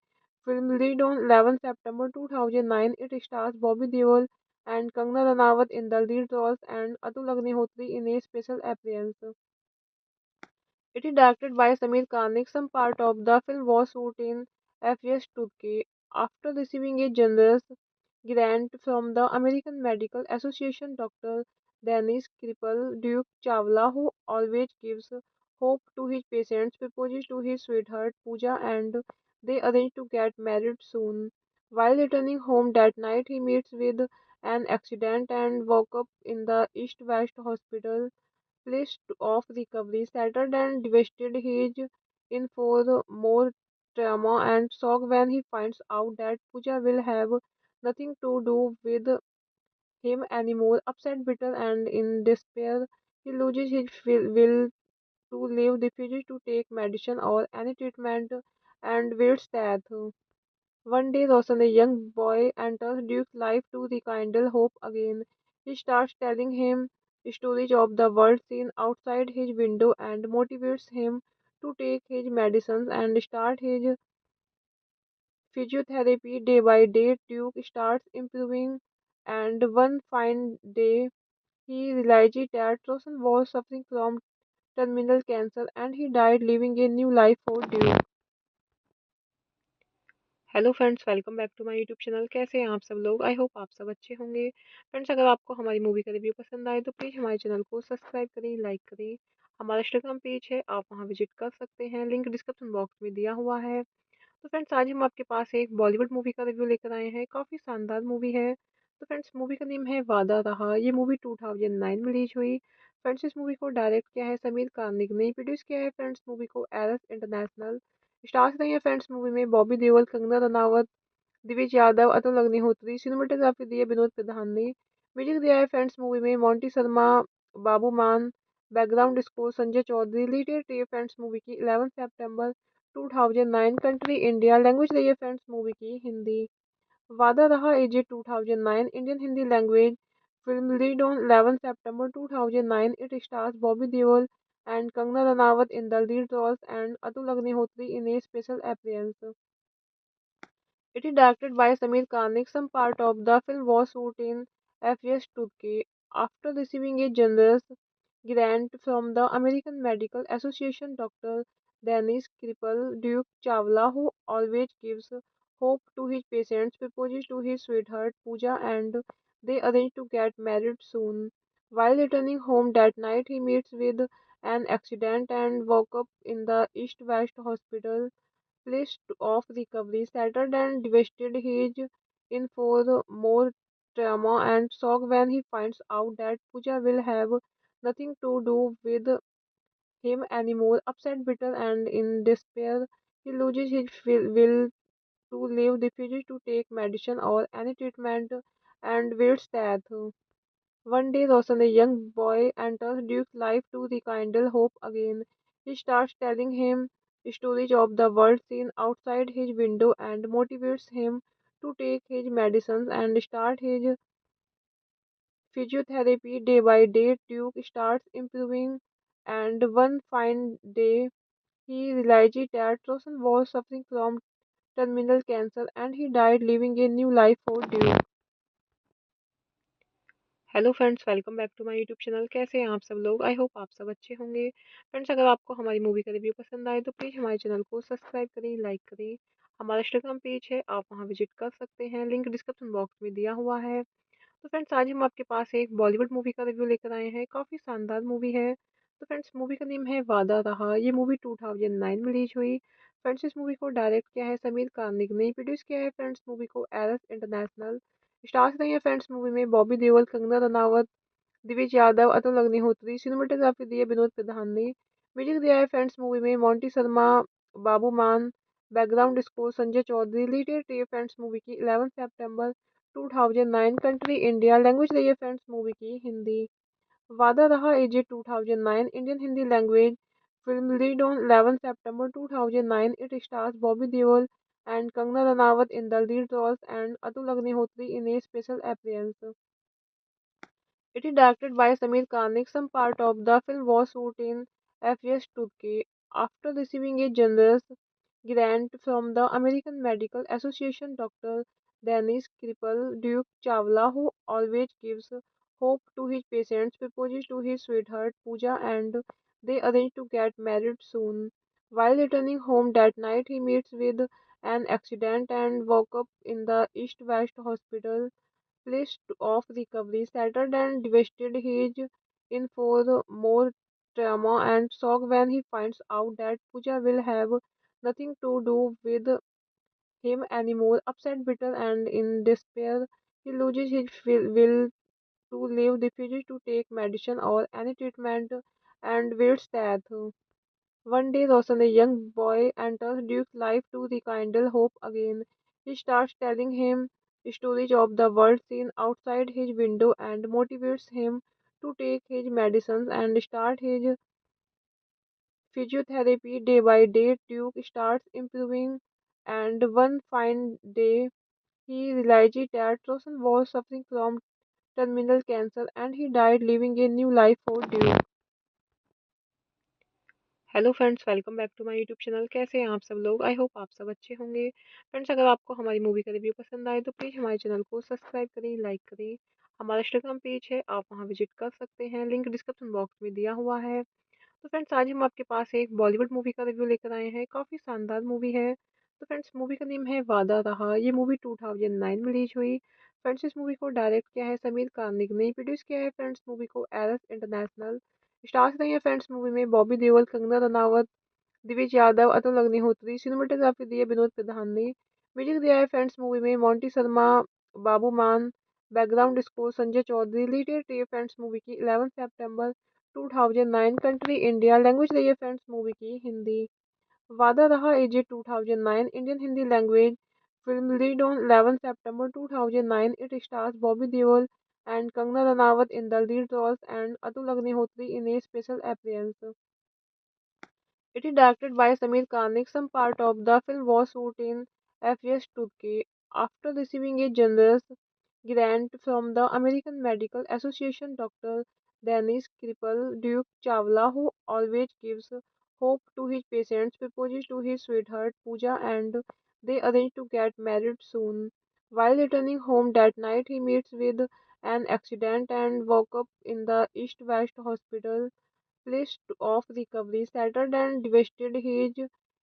film released on 11 September 2009. It stars Bobby Deol and Kangana Ranaut in the lead roles and Atul Agnihotri in a special appearance. It is directed by Samir Kanik. Some part of the film was shot in FS Turkey. After receiving a generous grant from the American Medical Association, Dr. Dennis Kripal, Duke Chawla, who always gives hope to his patients, proposes to his sweetheart Pooja and they arrange to get married soon. While returning home that night, he meets with an accident and woke up in the East West Hospital list of recovery shattered and devastated. He is in for more trauma and shock when he finds out that Pooja will have nothing to do with him anymore. Upset, bitter, and in despair, he loses his will to live, refuses to take medicine or any treatment, and waits death. One day, Roshan, a young boy, enters Duke's life to rekindle hope again. He starts telling him stories of the world seen outside his window and motivates him to take his medicines and start his physiotherapy day by day. Duke starts improving, and one fine day, he realizes that Roshan was suffering from terminal cancer and he died, leaving a new life for Duke. Hello friends, welcome back to my YouTube channel. कैसे हैं आप सब लोग? I hope आप सब अच्छे होंगे। Friends अगर आपको हमारी मूवी का रिव्यू पसंद आए तो प्लीज़ हमारे चैनल को सब्सक्राइब करें, लाइक करें। हमारा इंस्टाग्राम पेज है, आप वहां विजिट कर सकते हैं, लिंक डिस्क्रिप्शन बॉक्स में दिया हुआ है। तो फ्रेंड्स आज हम आपके पास एक बॉलीवुड मूवी का रिव्यू लेकर आए हैं। काफ़ी शानदार मूवी है। तो फ्रेंड्स मूवी का नेम है वादा रहा। ये मूवी 2009 में रिलीज हुई। फ्रेंड्स इस मूवी को डायरेक्ट किया है समीर कानिक ने, प्रोड्यूस किया है फ्रेंड्स मूवी को एरस इंटरनेशनल। स्टार्स रही है फ्रेंड्स मूवी में बॉबी देओल, कंगना रनावत, दिविज यादव, अतुल अग्निहोत्री। सिनेमेटोग्राफी दी है विनोद प्रधान ने। म्यूजिक दिया है फ्रेंड्स मूवी में Monty Sharma, Babu Maan. Background score Sanjay Chaudhary. Lead है फ्रेंड्स मूवी की 11 सितंबर 2009। Country India. लैंग्वेज रही है फ्रेंड्स मूवी की हिंदी। वादा रहा एजे 2009 Indian Hindi language film released on 11 September 2009. It stars Bobby Deol and Kangana Ranaut in the lead roles and Atul Agnihotri in a special appearance. It is directed by Samir Kanik. Some part of the film was shot in FS Turkey. After receiving a generous grant from the American Medical Association, Dr. Dennis Kripal, Duke Chawla, who always gives hope to his patients, proposes to his sweetheart Pooja and they arrange to get married soon. While returning home that night, he meets with an accident and woke up in the East West Hospital list of recovery shattered and devastated. He is in for more trauma and shock when he finds out that Pooja will have nothing to do with him anymore. Upset, bitter, and in despair, he loses his will to live, refuses to take medicine or any treatment, and waits death. One day, Roshan, a young boy, enters Duke's life to rekindle hope again. He starts telling him stories of the world seen outside his window and motivates him to take his medicines and start his physiotherapy day by day. Duke starts improving, and one fine day, he realizes that Roshan was suffering from terminal cancer and he died, leaving a new life for Duke. Hello friends, welcome back to my YouTube channel. कैसे हैं आप सब लोग? I hope आप सब अच्छे होंगे। Friends अगर आपको हमारी मूवी का रिव्यू पसंद आए तो प्लीज़ हमारे चैनल को सब्सक्राइब करें, लाइक करें। हमारा इंस्टाग्राम पेज है, आप वहां विजिट कर सकते हैं, लिंक डिस्क्रिप्शन बॉक्स में दिया हुआ है। तो फ्रेंड्स आज हम आपके पास एक बॉलीवुड मूवी का रिव्यू लेकर आए हैं। काफ़ी शानदार मूवी है। तो फ्रेंड्स मूवी का नेम है वादा रहा। ये मूवी 2009 में रिलीज हुई। फ्रेंड्स इस मूवी को डायरेक्ट किया है समीर कानिक ने, प्रोड्यूस किया है फ्रेंड्स मूवी को एरस इंटरनेशनल। स्टार्स रही है फ्रेंड्स मूवी में बॉबी देओल, कंगना रनावत, दिविज यादव, अतुल अग्निहोत्री। सिनेमेटोग्राफी दी है विनोद प्रधान ने। म्यूजिक दिया है फ्रेंड्स मूवी में Monty Sharma, Babu Maan. Background score Sanjay Chaudhary. Lead रही है फ्रेंड्स मूवी की 11 सितंबर 2009। Country India. लैंग्वेज रही है फ्रेंड्स मूवी की हिंदी। वादा रहा एजे 2009 Indian Hindi language film lead on 11 September 2009। It stars Bobby Deol and Kangana Ranaut in the lead roles and Atul Agnihotri in a special appearance. It is directed by Samir Kanik. Some part of the film was shot in FS Turkey. After receiving a generous grant from the American Medical Association, Dr. Dennis Kripal, Duke Chawla, who always gives hope to his patients, proposes to his sweetheart Pooja and they arrange to get married soon. While returning home that night, he meets with an accident and woke up in the East West Hospital place of recovery. Shattered and devastated, he is in for more trauma and shock when he finds out that Pooja will have nothing to do with him anymore. Upset, bitter, and in despair, he loses his will to live, refuses to take medicine or any treatment, and waits death. One day, Roshan, a young boy, enters Duke's life to rekindle hope again. He starts telling him stories of the world seen outside his window and motivates him to take his medicines and start his physiotherapy day by day. Duke starts improving, and one fine day, he realizes that Roshan was suffering from terminal cancer and he died, leaving a new life for Duke. Hello friends, welcome back to my YouTube channel. कैसे हैं आप सब लोग? I hope आप सब अच्छे होंगे। Friends, अगर आपको हमारी मूवी का रिव्यू पसंद आए तो प्लीज़ हमारे चैनल को सब्सक्राइब करें, लाइक करें। हमारा इंस्टाग्राम पेज है, आप वहां विजिट कर सकते हैं, लिंक डिस्क्रिप्शन बॉक्स में दिया हुआ है। तो फ्रेंड्स, आज हम आपके पास एक बॉलीवुड मूवी का रिव्यू लेकर आए हैं। काफ़ी शानदार मूवी है। तो फ्रेंड्स, मूवी का नेम है वादा रहा। ये मूवी 2009 में रिलीज हुई। फ्रेंड्स, इस मूवी को डायरेक्ट किया है समीर कार्निक ने। प्रोड्यूस किया है फ्रेंड्स मूवी को एरस इंटरनेशनल। स्टार्स रही है फ्रेंड्स मूवी में बॉबी देओल, कंगना रनावत, दिविज यादव, अतुल अग्निहोत्री। सिनेमेटोग्राफी दी है विनोद प्रधान ने। म्यूजिक दिया है फ्रेंड्स मूवी में Monty Sharma, Babu Maan. Background score Sanjay Chaudhary. Lead रही है फ्रेंड्स मूवी की 11 सितंबर 2009। Country India. लैंग्वेज रही है फ्रेंड्स मूवी की हिंदी। वादा रहा एजे 2009 Indian Hindi language film lead on 11 September 2009। It stars Bobby Deol and Kangana Ranaut in the lead roles and Atul Agnihotri in a special appearance. It is directed by Samir Kanik. Some part of the film was shot in FS Turkey. After receiving a generous grant from the American Medical Association, Dr. Dennis Kripal, Duke Chawla, who always gives hope to his patients, proposes to his sweetheart Pooja and they arrange to get married soon. While returning home that night, he meets with an accident and woke up in the East West Hospital place of recovery. Shattered and devastated, he is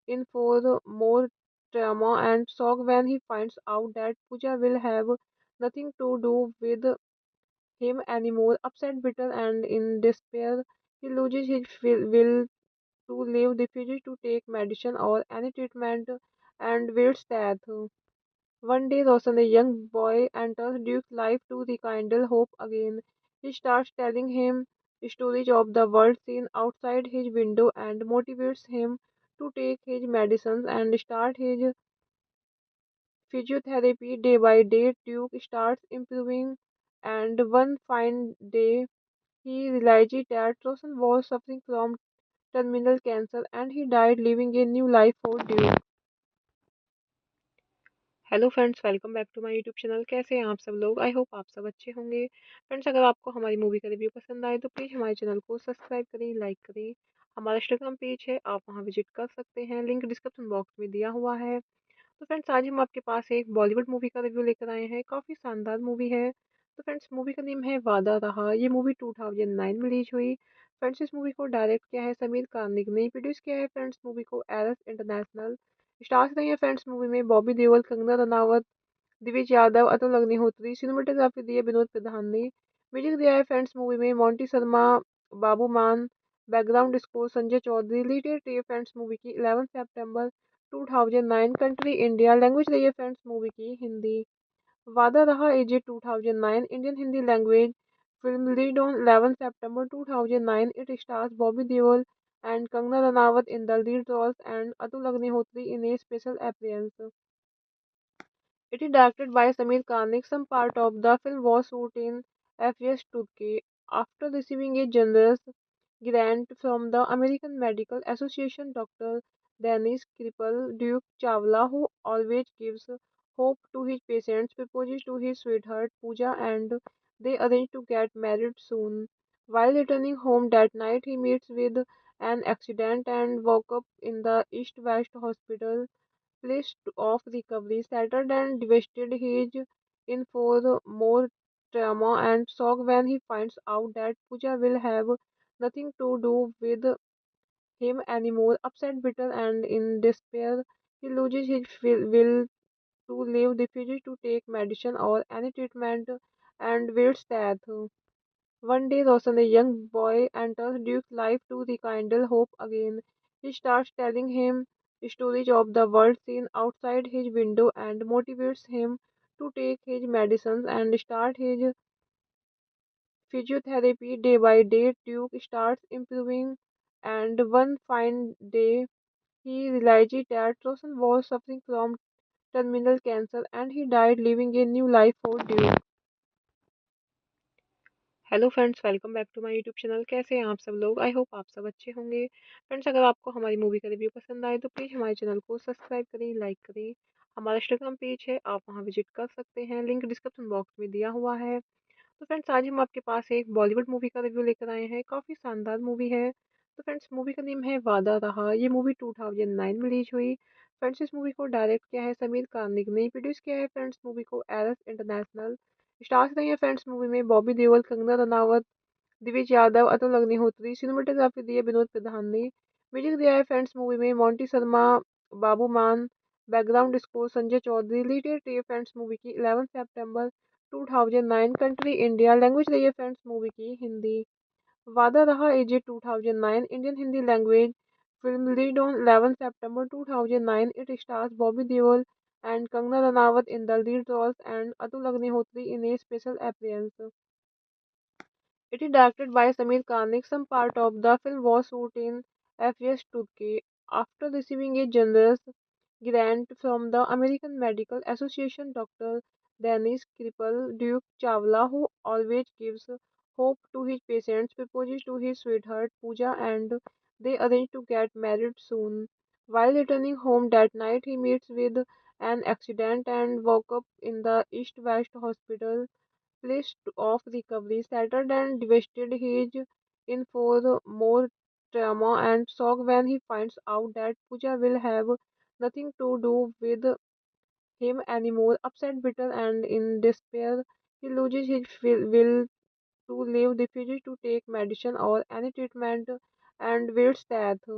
in for more trauma and shock when he finds out that Pooja will have nothing to do with him anymore. Upset, bitter, and in despair, he loses his will to live, refuses to take medicine or any treatment, and waits death. One day, Roshan, a young boy, enters Duke's life to rekindle hope again. He starts telling him stories of the world seen outside his window and motivates him to take his medicines and start his physiotherapy day by day. Duke starts improving, and one fine day, he realizes that Roshan was suffering from terminal cancer and he died, leaving a new life for Duke. Hello friends, welcome back to my YouTube channel. कैसे हैं आप सब लोग? I hope आप सब अच्छे होंगे। Friends, अगर आपको हमारी मूवी का रिव्यू पसंद आए तो प्लीज़ हमारे चैनल को सब्सक्राइब करें, लाइक करें। हमारा इंस्टाग्राम पेज है, आप वहां विजिट कर सकते हैं, लिंक डिस्क्रिप्शन बॉक्स में दिया हुआ है। तो फ्रेंड्स, आज हम आपके पास एक बॉलीवुड मूवी का रिव्यू लेकर आए हैं। काफ़ी शानदार मूवी है। तो फ्रेंड्स, मूवी का नेम है वादा रहा। ये मूवी 2009 में रिलीज हुई। फ्रेंड्स, इस मूवी को डायरेक्ट किया है समीर कार्निक ने। प्रोड्यूस किया है फ्रेंड्स मूवी को एरस इंटरनेशनल। स्टार्स रही है फ्रेंड्स मूवी में बॉबी देओल, कंगना रनावत, दिविज यादव, अतुल अग्निहोत्री। सिनेमेटोग्राफी दी है विनोद प्रधान ने। म्यूजिक दिया है फ्रेंड्स मूवी में Monty Sharma, Babu Maan. Background score Sanjay Chaudhary. Lead रही है फ्रेंड्स मूवी की 11 सितंबर 2009। Country India. लैंग्वेज रही है फ्रेंड्स मूवी की हिंदी। वादा रहा एजे 2009 Indian Hindi language film lead on 11 September 2009। It stars Bobby Deol and Kangana Ranaut in the lead roles and Atul Agnihotri in a special appearance. It is directed by Samir Kanik. Some part of the film was shot in FS Turkey. After receiving a generous grant from the American Medical Association, Dr. Dennis Kripal Duke Chawla, who always gives hope to his patients, proposes to his sweetheart Pooja and they arrange to get married soon. While returning home that night, he meets with an accident and woke up in the East West Hospital place of recovery. Shattered and devastated, he is in for more trauma and shock when he finds out that Pooja will have nothing to do with him anymore. Upset, bitter, and in despair, he loses his will to live, refuses to take medicine or any treatment, and waits death. One day, Roshan, a young boy, enters Duke's life to rekindle hope again. He starts telling him stories of the world seen outside his window and motivates him to take his medicines and start his physiotherapy day by day. Duke starts improving, and one fine day, he realizes that Roshan was suffering from terminal cancer and he died, leaving a new life for Duke. Hello friends, welcome back to my YouTube channel. कैसे हैं आप सब लोग? I hope आप सब अच्छे होंगे। Friends, अगर आपको हमारी मूवी का रिव्यू पसंद आए तो प्लीज़ हमारे चैनल को सब्सक्राइब करें, लाइक करें। हमारा इंस्टाग्राम पेज है, आप वहां विजिट कर सकते हैं, लिंक डिस्क्रिप्शन बॉक्स में दिया हुआ है। तो फ्रेंड्स, आज हम आपके पास एक बॉलीवुड मूवी का रिव्यू लेकर आए हैं। काफ़ी शानदार मूवी है। तो फ्रेंड्स, मूवी का नेम है वादा रहा। ये मूवी 2009 में रिलीज हुई। फ्रेंड्स, इस मूवी को डायरेक्ट किया है समीर कार्निक ने, प्रोड्यूस किया है फ्रेंड्स मूवी को एरस इंटरनेशनल। स्टार्स रही है फ्रेंड्स मूवी में बॉबी देओल, कंगना रनावत, दिविज यादव, अतुल अग्निहोत्री। सिनेमेटोग्राफी दी है विनोद प्रधान ने। म्यूजिक दिया है फ्रेंड्स मूवी में Monty Sharma, Babu Maan. Background score Sanjay Chaudhary. Lead है फ्रेंड्स मूवी की 11 सितंबर 2009। Country India. लैंग्वेज रही है फ्रेंड्स मूवी की हिंदी। वादा रहा एजे 2009 Indian Hindi language film lead on 11 September 2009। It stars Bobby Deol and Kangana Ranaut in the lead roles and Atul Agnihotri in a special appearance. It is directed by Samir Kanik. Some part of the film was shot in FS Turkey. After receiving a generous grant from the American Medical Association, Dr. Dennis Kripal Duke Chawla, who always gives hope to his patients, proposes to his sweetheart Pooja and they arrange to get married soon. While returning home that night, he meets with an accident and woke up in the East West Hospital place of recovery. Shattered and devastated, he is in for more trauma and shock when he finds out that Pooja will have nothing to do with him anymore. Upset, bitter, and in despair, he loses his will to live, refuses to take medicine or any treatment, and waits death.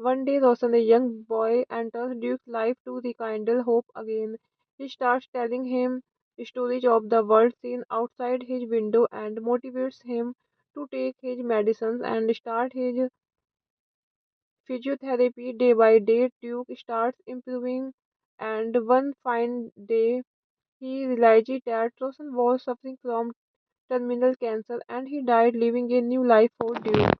One day, Roshan, a young boy, enters Duke's life to rekindle hope again. He starts telling him stories of the world seen outside his window and motivates him to take his medicines and start his physiotherapy day by day. Duke starts improving, and one fine day, he realizes that Roshan was suffering from terminal cancer and he died, leaving a new life for Duke.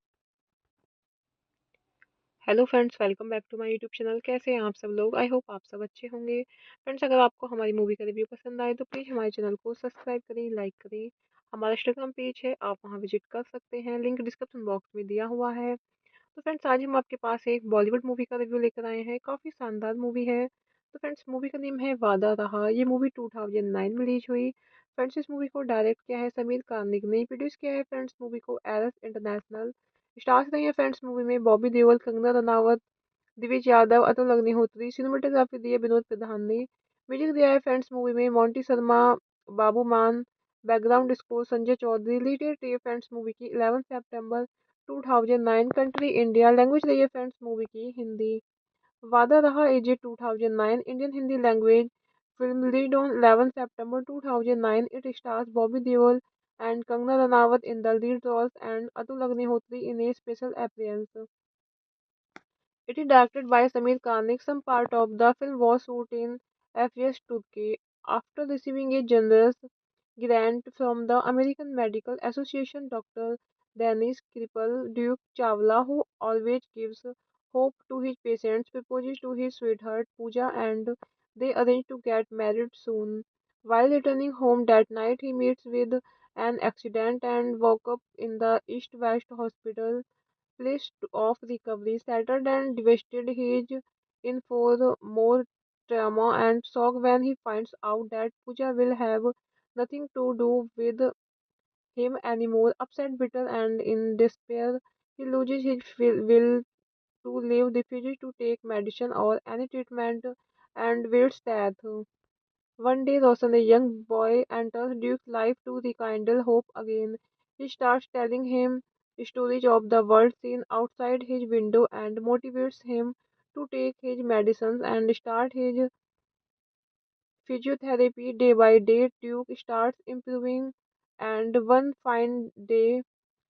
Hello friends, welcome back to my YouTube channel. कैसे हैं आप सब लोग? I hope आप सब अच्छे होंगे। Friends, अगर आपको हमारी मूवी का रिव्यू पसंद आए तो प्लीज़ हमारे चैनल को सब्सक्राइब करें, लाइक करें। हमारा इंस्टाग्राम पेज है, आप वहां विजिट कर सकते हैं, लिंक डिस्क्रिप्शन बॉक्स में दिया हुआ है। तो फ्रेंड्स, आज हम आपके पास एक बॉलीवुड मूवी का रिव्यू लेकर आए हैं। काफ़ी शानदार मूवी है। तो फ्रेंड्स, मूवी का नेम है वादा रहा। ये मूवी 2009 में रिलीज हुई। फ्रेंड्स, इस मूवी को डायरेक्ट किया है समीर कार्निक ने, प्रोड्यूस किया है फ्रेंड्स मूवी को एरस इंटरनेशनल। स्टार्स रही है फ्रेंड्स मूवी में बॉबी देओल, कंगना रनावत, दिविज यादव, अतुल अग्निहोत्री। सिनेमेटोग्राफी दी है विनोद प्रधान ने। म्यूजिक दिया है फ्रेंड्स मूवी में Monty Sharma, Babu Maan. Background score Sanjay Chaudhary. Lead है फ्रेंड्स मूवी की 11 सितंबर 2009। Country India. लैंग्वेज रही है फ्रेंड्स मूवी की हिंदी। वादा रहा एजे 2009 Indian Hindi language film lead on 11 September 2009। It stars Bobby Deol and Kangana Ranaut in the lead roles and Atul Agnihotri in a special appearance. It is directed by Samir Kanik. Some part of the film was shot in FS Turkey. After receiving a generous grant from the American Medical Association, Dr. Danish cripple Duke Chawla, who always gives hope to his patients, proposes to his sweetheart Pooja and they arrange to get married soon. While returning home that night, he meets with an accident and woke up in the East West Hospital place of recovery. Shattered and devastated, he is in for more trauma and shock when he finds out that Pooja will have nothing to do with him anymore. Upset, bitter, and in despair, he loses his will to live, refuses to take medicine or any treatment, and waits death. One day, Roshan, a young boy, enters Duke's life to rekindle hope again. He starts telling him stories of the world seen outside his window and motivates him to take his medicines and start his physiotherapy day by day. Duke starts improving, and one fine day,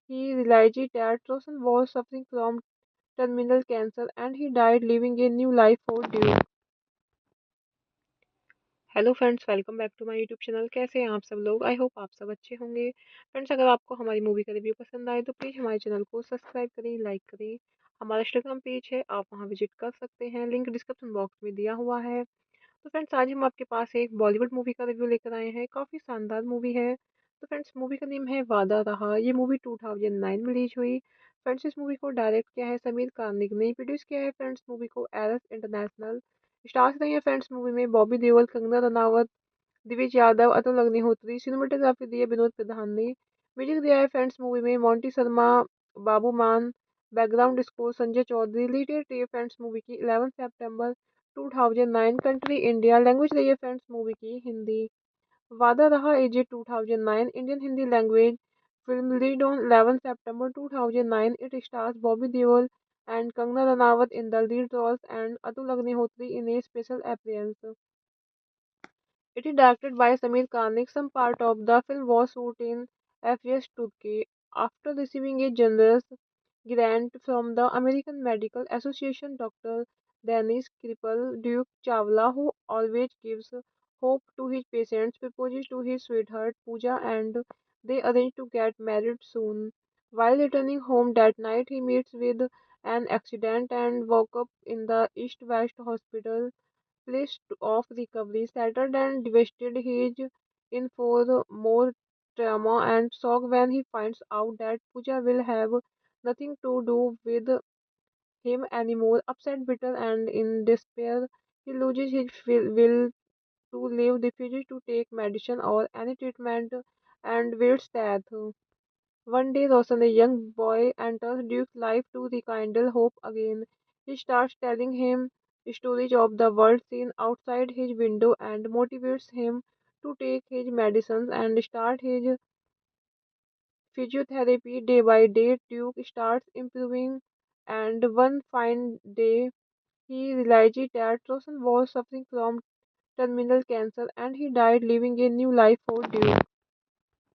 he realizes that Roshan was suffering from terminal cancer and he died, leaving a new life for Duke. Hello friends, welcome back to my YouTube channel. कैसे हैं आप सब लोग? I hope आप सब अच्छे होंगे। Friends, अगर आपको हमारी मूवी का रिव्यू पसंद आए तो प्लीज़ हमारे चैनल को सब्सक्राइब करें, लाइक करें। हमारा इंस्टाग्राम पेज है, आप वहां विजिट कर सकते हैं, लिंक डिस्क्रिप्शन बॉक्स में दिया हुआ है। तो फ्रेंड्स, आज हम आपके पास एक बॉलीवुड मूवी का रिव्यू लेकर आए हैं। काफ़ी शानदार मूवी है। तो फ्रेंड्स, मूवी का नेम है वादा रहा। ये मूवी 2009 में रिलीज हुई। फ्रेंड्स, इस मूवी को डायरेक्ट किया है समीर कार्निक ने, प्रोड्यूस किया है फ्रेंड्स मूवी को एरस इंटरनेशनल। स्टार्स रही है फ्रेंड्स मूवी में बॉबी देओल, कंगना रनावत, दिविज यादव, अतुल अग्निहोत्री। सिनेमेटोग्राफी दी है विनोद प्रधान ने। म्यूजिक दिया है फ्रेंड्स मूवी में Monty Sharma, Babu Maan. Background score Sanjay Chaudhary. Lead date रही है फ्रेंड्स मूवी की 11 सितंबर 2009। Country India. लैंग्वेज रही है फ्रेंड्स मूवी की हिंदी। वादा रहा एजे 2009 Indian Hindi language film lead on 11 September 2009। It stars Bobby Deol and Kangana Ranaut in the lead roles and Atul Agnihotri in a special appearance. It is directed by Samir Kanik. Some part of the film was shot in Fes, Turkey. After receiving a generous grant from the American Medical Association, Dr. Danish cripple Duke Chawla, who always gives hope to his patients, proposes to his sweetheart Pooja and they arrange to get married soon. While returning home that night, he meets with an accident and woke up in the East West Hospital place of recovery. Shattered and devastated, he is in for more trauma and shock when he finds out that Pooja will have nothing to do with him anymore. Upset, bitter, and in despair, he loses his will to live, refuses to take medicine or any treatment, and waits death. One day, Roshan, a young boy, enters Duke's life to rekindle hope again. He starts telling him stories of the world seen outside his window and motivates him to take his medicines and start his physiotherapy day by day. Duke starts improving, and one fine day, he realizes that Roshan was suffering from terminal cancer and he died, leaving a new life for Duke.